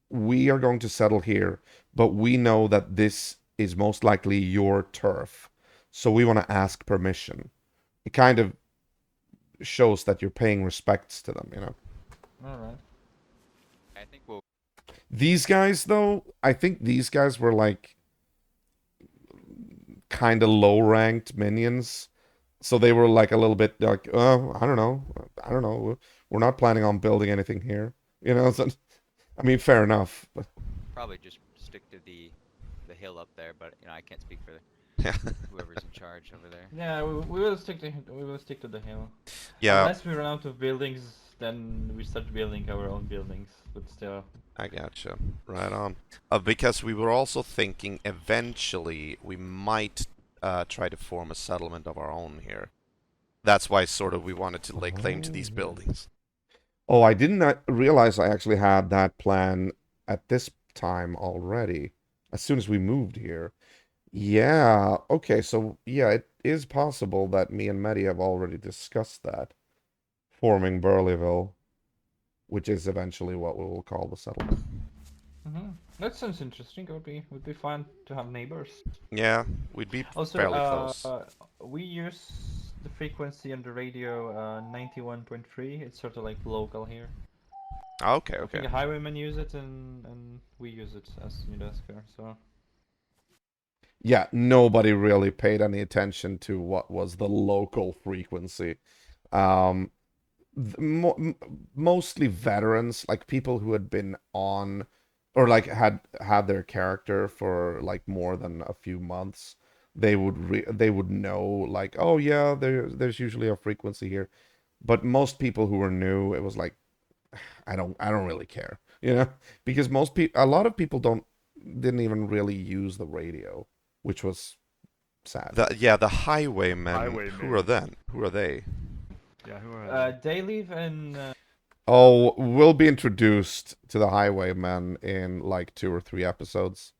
S1: we are going to settle here, but we know that this is most likely your turf. So we want to ask permission. It kind of shows that you're paying respects to them, you know.
S8: Alright.
S9: I think we'll.
S1: These guys, though, I think these guys were like kind of low-ranked minions. So they were like a little bit like, I don't know. I don't know. We're not planning on building anything here. You know, so, I mean, fair enough.
S9: Probably just stick to the hill up there, but you know I can't speak for whoever's in charge over there.
S8: Yeah, we will stick to the hill.
S2: Yeah,
S8: Unless we run out of buildings, then we start building our own buildings. But still.
S2: I gotcha. Right on. Because we were also thinking eventually we might try to form a settlement of our own here. That's why sort of we wanted to lay claim to these buildings.
S1: Oh, I didn't realize I actually had that plan at this time already. As soon as we moved here. Yeah, okay, so yeah, it is possible that me and Mehdi have already discussed that. Forming Burleyville, which is eventually what we will call the settlement.
S8: That sounds interesting. It would be fun to have neighbors.
S2: Yeah, we'd be
S8: Also,
S2: fairly close.
S8: we use the frequency on the radio 91.3. It's sort of like local here.
S2: Okay,
S8: I
S2: okay.
S8: think the highwaymen use it and we use it as New Deskar, so.
S1: Yeah, nobody really paid any attention to what was the local frequency. Mostly veterans, like people who had been on, or like had their character for like more than a few months. They would know, like, oh yeah, there's usually a frequency here. But most people who were new, it was like, I don't really care, you know, because a lot of people didn't even really use the radio, which was sad.
S2: The highwaymen.
S3: Highwaymen.
S2: Who are then? Who are they?
S3: Yeah, who are they?
S8: They live in.
S1: Oh, we'll be introduced to the highwaymen in like 2 or 3 episodes.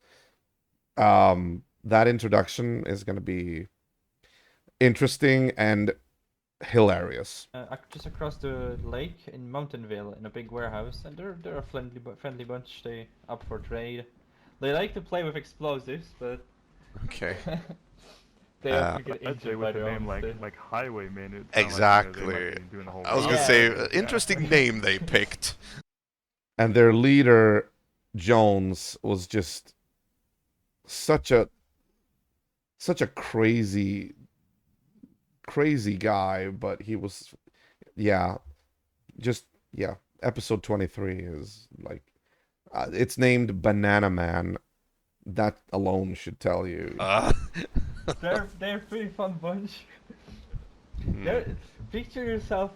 S1: That introduction is going to be interesting and hilarious.
S8: Just across the lake in Mountainville in a big warehouse, and they're a friendly bunch. They up for trade. They like to play with explosives, but
S2: Okay.
S8: they often get
S3: I'd say
S8: injured by
S3: with a
S8: their
S3: name
S8: own
S3: like
S8: stuff.
S3: Highwaymen, it
S2: Exactly.
S3: Like, they might be doing a whole
S2: I was gonna
S8: Yeah.
S2: say, interesting name they picked.
S1: And their leader, Jones, was just such a crazy guy, but he was, yeah, episode 23 is like, it's named Banana Man. That alone should tell you.
S8: They're a pretty fun bunch. Picture yourself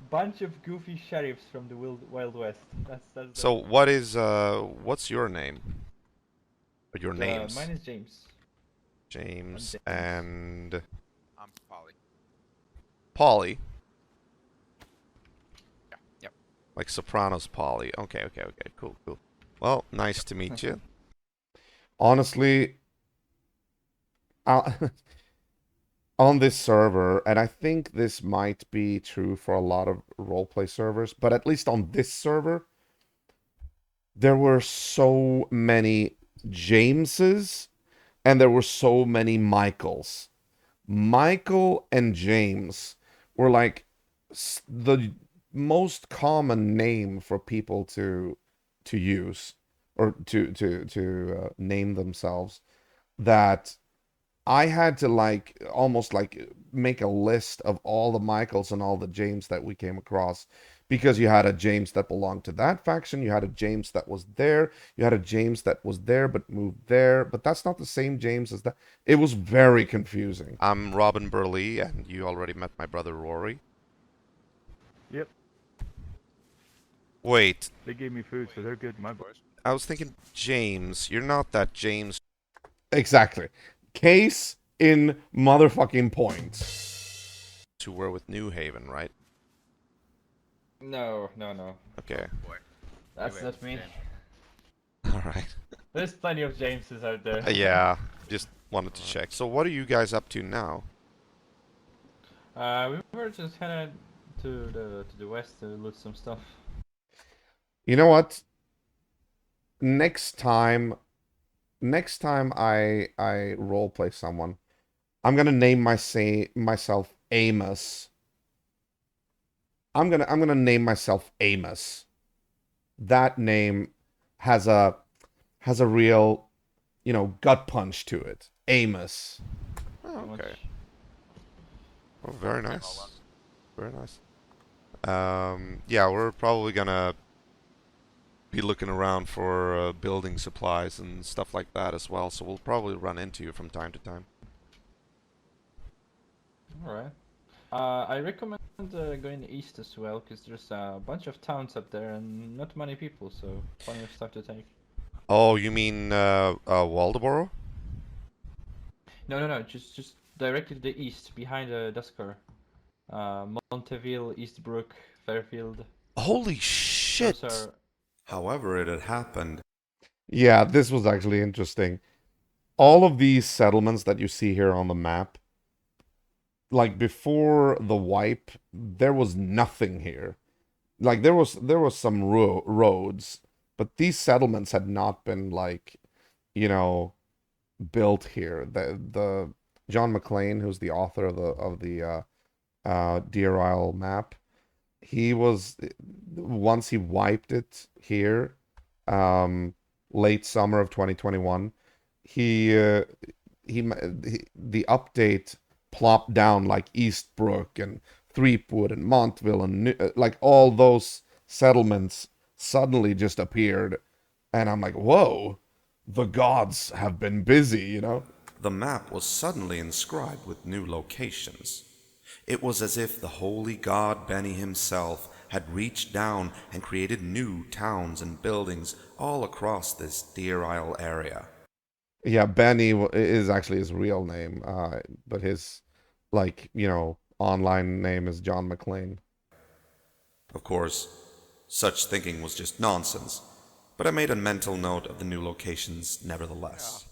S8: bunch of goofy sheriffs from the Wild West. That's
S4: So what is what's your name? Or your names?
S8: Mine is James.
S4: James
S8: James.
S4: and
S9: I'm Polly.
S4: Polly.
S9: Yeah. Yep.
S4: Like Sopranos Polly. Okay, cool. Well, nice to meet you.
S1: Honestly, on this server, and I think this might be true for a lot of roleplay servers, but at least on this server, there were so many Jameses and there were so many Michaels. Michael and James were like the most common name for people to use or to name themselves, that I had to like almost like make a list of all the Michaels and all the James that we came across, because you had a James that belonged to that faction, you had a James that was there, you had a James that was there but moved there, but that's not the same James as that. It was very confusing.
S4: I'm Robin Burley, and you already met my brother Rory.
S3: Yep.
S4: Wait,
S3: They gave me food, so they're good in my book.
S4: I was thinking James. You're not that James.
S1: Exactly. Case in motherfucking point.
S4: Who were with New Haven, right?
S8: No.
S4: Okay.
S9: Boy.
S8: That's
S9: Anyway,
S8: not me.
S9: James.
S4: All right.
S8: There's plenty of Jameses out there.
S4: Yeah, just wanted to check. So what are you guys up to now?
S8: We were just headed to the west to loot some stuff.
S1: You know what? Next time I roleplay someone, I'm gonna name myself Amos. I'm gonna name myself Amos. That name has a real, gut punch to it. Amos.
S4: Oh,
S8: Pretty
S4: okay.
S8: much.
S4: Oh, very nice. Very nice. Yeah, we're probably gonna be looking around for building supplies and stuff like that as well, so we'll probably run into you from time to time.
S8: Alright. I recommend going east as well, because there's a bunch of towns up there and not many people, so plenty of stuff to take.
S4: Oh, you mean Waldeboro?
S8: No, just directly to the east, behind Duskar. Monteville, Eastbrook, Fairfield.
S4: Holy shit!
S8: Those are...
S2: However it had happened,
S1: Yeah, this was actually interesting. All of these settlements that you see here on the map, like before the wipe, there was nothing here. Like there was some roads, but these settlements had not been like, built here. The John McLean, who's the author of the Deer Isle map, he was, once he wiped it here, late summer of 2021, he the update plopped down like Eastbrook and Threepwood and Montville and like all those settlements suddenly just appeared, and I'm like, whoa, the gods have been busy.
S2: the map was suddenly inscribed with new locations. It was as if the holy god Benny himself had reached down and created new towns and buildings all across this Deer Isle area.
S1: Yeah, Benny is actually his real name, but his, like, online name is John McLean.
S2: Of course, such thinking was just nonsense, but I made a mental note of the new locations nevertheless.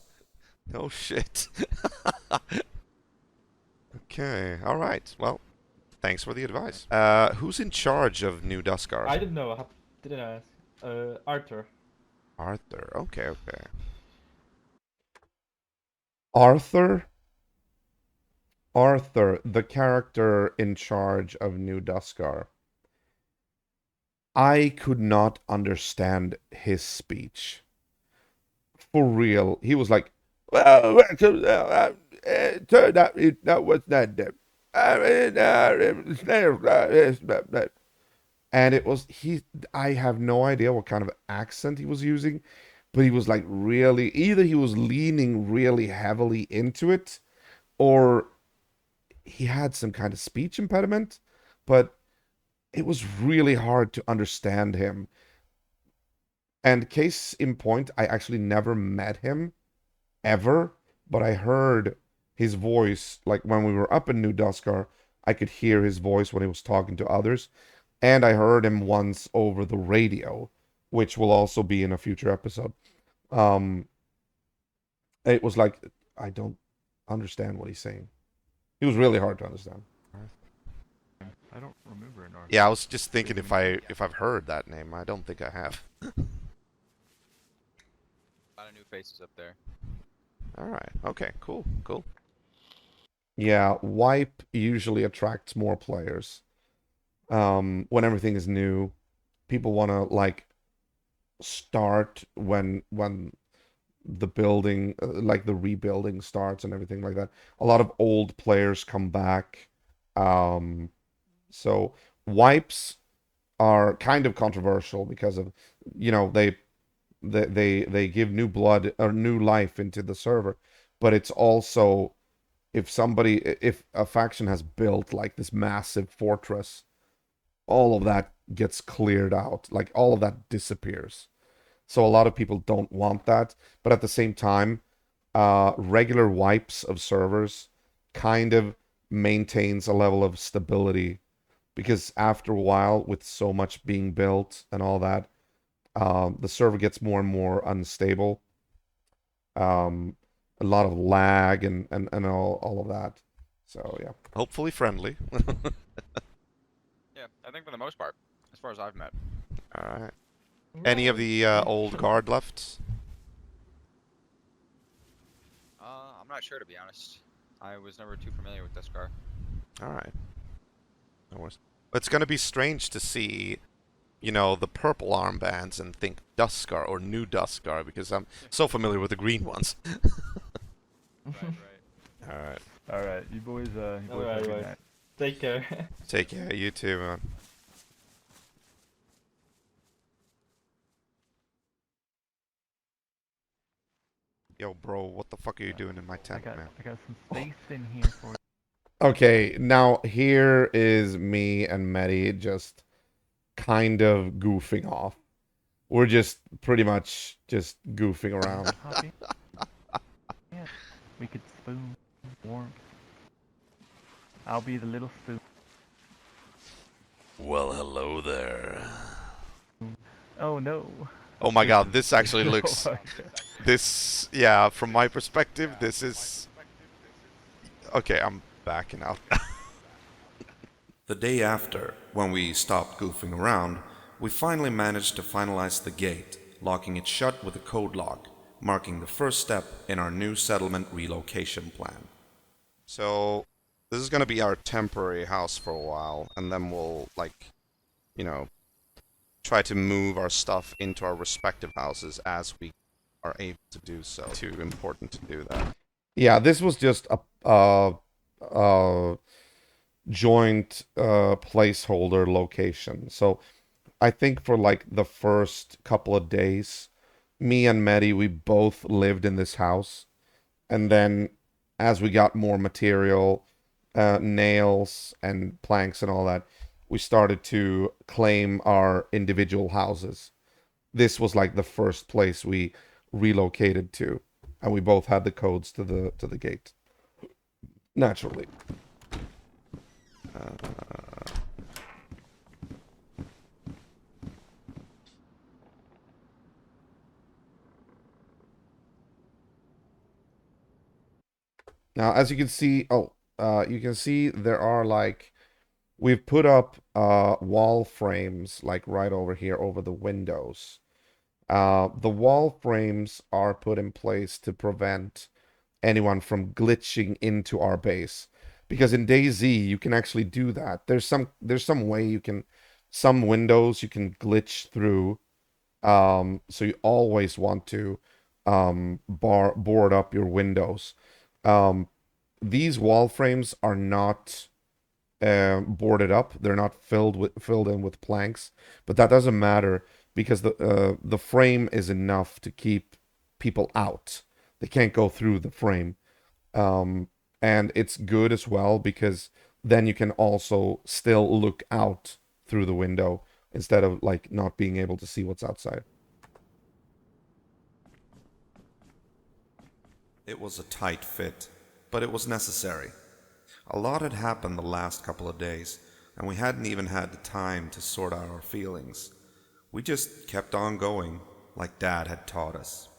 S4: Oh shit. Okay, alright. Well, thanks for the advice. Who's in charge of New Duskar?
S8: I didn't know. Didn't ask. Arthur.
S4: Arthur. Okay.
S1: Arthur, the character in charge of New Duskar. I could not understand his speech. For real. He was like, well, turned out that was not them. And it was, I have no idea what kind of accent he was using, but he was like really, either he was leaning really heavily into it, or he had some kind of speech impediment, but it was really hard to understand him. And case in point, I actually never met him ever, but I heard his voice, like when we were up in New Duskar, I could hear his voice when he was talking to others, and I heard him once over the radio, which will also be in a future episode. Um, it was like, I don't understand what he's saying. He was really hard to understand.
S3: I don't remember an arc.
S4: Yeah, I was just thinking if I've heard that name. I don't think I have.
S9: A lot of new faces up there.
S4: All right. Okay. Cool. Cool.
S1: Yeah, wipe usually attracts more players. When everything is new, people want to like start when the building, like the rebuilding starts and everything like that. A lot of old players come back. So wipes are kind of controversial because of, you know, they give new blood or new life into the server, but it's also if a faction has built like this massive fortress, all of that gets cleared out, like all of that disappears. So a lot of people don't want that, but at the same time, regular wipes of servers kind of maintains a level of stability because after a while, with so much being built and all that, the server gets more and more unstable. A lot of lag and all of that. So yeah.
S4: Hopefully friendly.
S9: Yeah, I think for the most part, as far as I've met.
S4: All right. Any of the old guard left?
S9: I'm not sure to be honest. I was never too familiar with this car.
S4: All right. No worries. It's gonna be strange to see, you know, the purple armbands and think Duskar or New Duskar because I'm so familiar with the green ones.
S9: Right.
S4: All right.
S3: All right, you boys.
S8: Alright,
S3: have a good
S8: right.
S3: night.
S8: Take care.
S4: Take care. You too, man. Yo, bro, what the fuck are you doing in my tent, man?
S3: I got some space in here for you.
S1: Okay, now here is me and Medi just kind of goofing off. We're just pretty much just goofing around.
S3: Hoppy. Yeah, we could spoon, warm. I'll be the little spoon.
S4: Well, hello there.
S3: Oh no.
S4: Oh my god, this actually looks...
S3: Oh my God.
S4: This, yeah, from my perspective, this is... Okay, I'm backing out.
S2: The day after, when we stopped goofing around, we finally managed to finalize the gate, locking it shut with a code lock, marking the first step in our new settlement relocation plan.
S4: So, this is gonna be our temporary house for a while, and then we'll, like, you know, try to move our stuff into our respective houses as we are able to do so. Too important to do that.
S1: Yeah, this was just a joint placeholder location. So I think for like the first couple of days, me and Medi, we both lived in this house. And then as we got more material, nails and planks and all that, we started to claim our individual houses. This was like the first place we relocated to, and we both had the codes to the gate. Naturally. Now, as you can see, you can see there are like, we've put up wall frames like right over here over the windows. The wall frames are put in place to prevent anyone from glitching into our base. Because in DayZ, you can actually do that. There's some way you can, some windows you can glitch through. So you always want to board up your windows. These wall frames are not boarded up. They're not filled in with planks, but that doesn't matter because the frame is enough to keep people out. They can't go through the frame. And it's good as well because then you can also still look out through the window instead of like not being able to see what's outside.
S2: It was a tight fit, but it was necessary. A lot had happened the last couple of days, and we hadn't even had the time to sort out our feelings. We just kept on going, like Dad had taught us.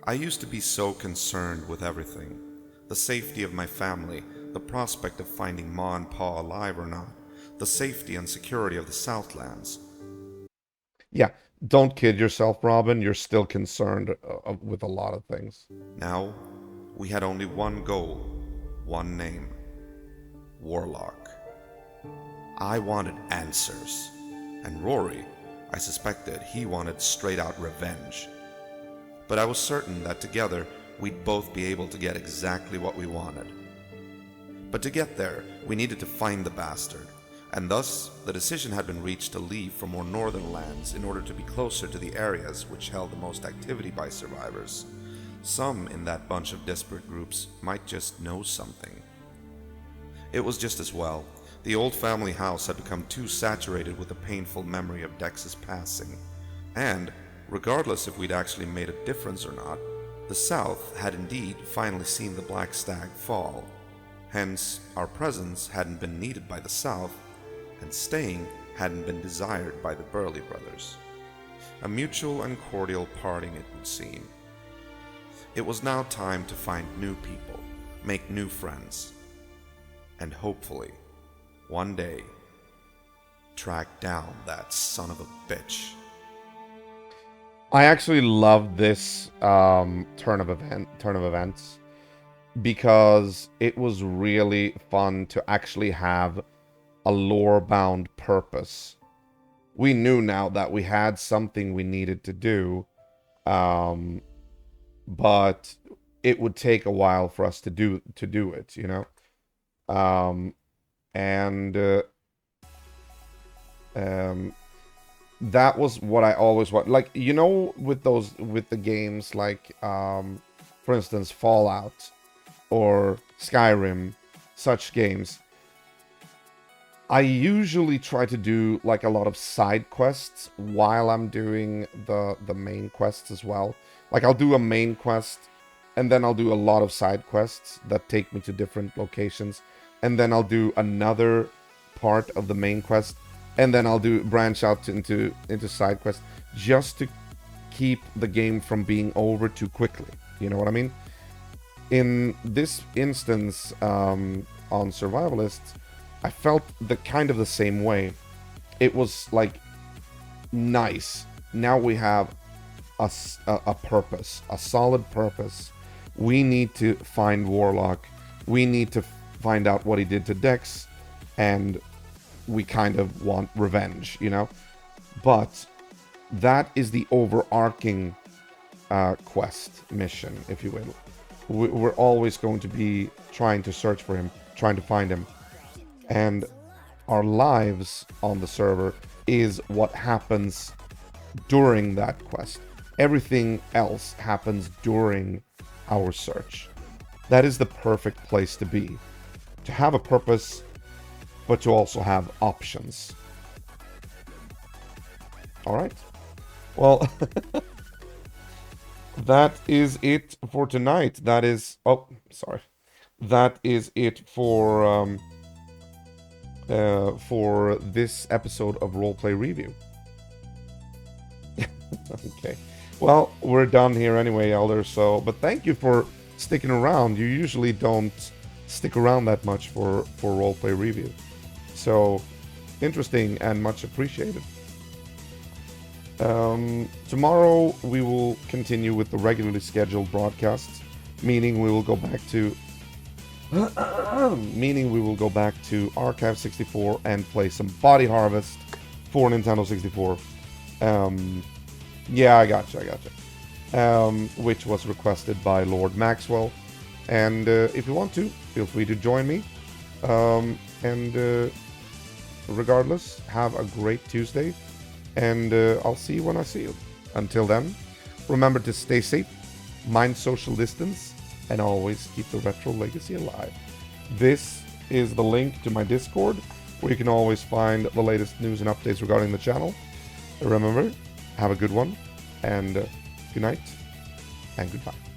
S2: I used to be so concerned with everything. The safety of my family, the prospect of finding Ma and Pa alive or not, the safety and security of the Southlands.
S1: Yeah, don't kid yourself, Robin. You're still concerned with a lot of things.
S2: Now, we had only one goal, one name. Warlock. I wanted answers, and Rory, I suspected he wanted straight-out revenge. But I was certain that together we'd both be able to get exactly what we wanted. But to get there, we needed to find the bastard, and thus the decision had been reached to leave for more northern lands in order to be closer to the areas which held the most activity by survivors. Some in that bunch of disparate groups might just know something. It was just as well. The old family house had become too saturated with the painful memory of Dex's passing, and, regardless if we'd actually made a difference or not, the South had indeed finally seen the Black Stag fall. Hence, our presence hadn't been needed by the South, and staying hadn't been desired by the Burley brothers. A mutual and cordial parting, it would seem. It was now time to find new people, make new friends, and hopefully, one day, track down that son of a bitch.
S1: I actually love this turn of events because it was really fun to actually have a lore-bound purpose. We knew now that we had something we needed to do, but it would take a while for us to do it, you know. That was what I always want. Like, you know, with the games like, for instance, Fallout or Skyrim, such games, I usually try to do like a lot of side quests while I'm doing the main quests as well. Like, I'll do a main quest, and then I'll do a lot of side quests that take me to different locations, and then I'll do another part of the main quest, and then I'll branch out into side quests, just to keep the game from being over too quickly. You know what I mean? In this instance, on Survivalists, I felt the same way. It was like, nice. Now we have a purpose, a solid purpose. We need to find Warlock. We need to find out what he did to Dex, and we kind of want revenge, you know? But that is the overarching quest mission, if you will. We're always going to be trying to search for him, trying to find him. And our lives on the server is what happens during that quest. Everything else happens during our search. That is the perfect place to be. To have a purpose, but to also have options. Alright. Well, that is it for tonight. That is... Oh, sorry. That is it for this episode of Roleplay Review. Okay. Well, we're done here anyway, Elder, so... But thank you for sticking around. You usually don't stick around that much for Roleplay Review. So, interesting and much appreciated. Tomorrow we will continue with the regularly scheduled broadcasts, meaning we will go back to Archive 64 and play some Body Harvest for Nintendo 64. Yeah, I gotcha. Which was requested by Lord Maxwell. And if you want to, feel free to join me. Regardless, have a great Tuesday. And I'll see you when I see you. Until then, remember to stay safe, mind social distance, and always keep the retro legacy alive. This is the link to my Discord, where you can always find the latest news and updates regarding the channel. Remember, have a good one, and good night, and goodbye.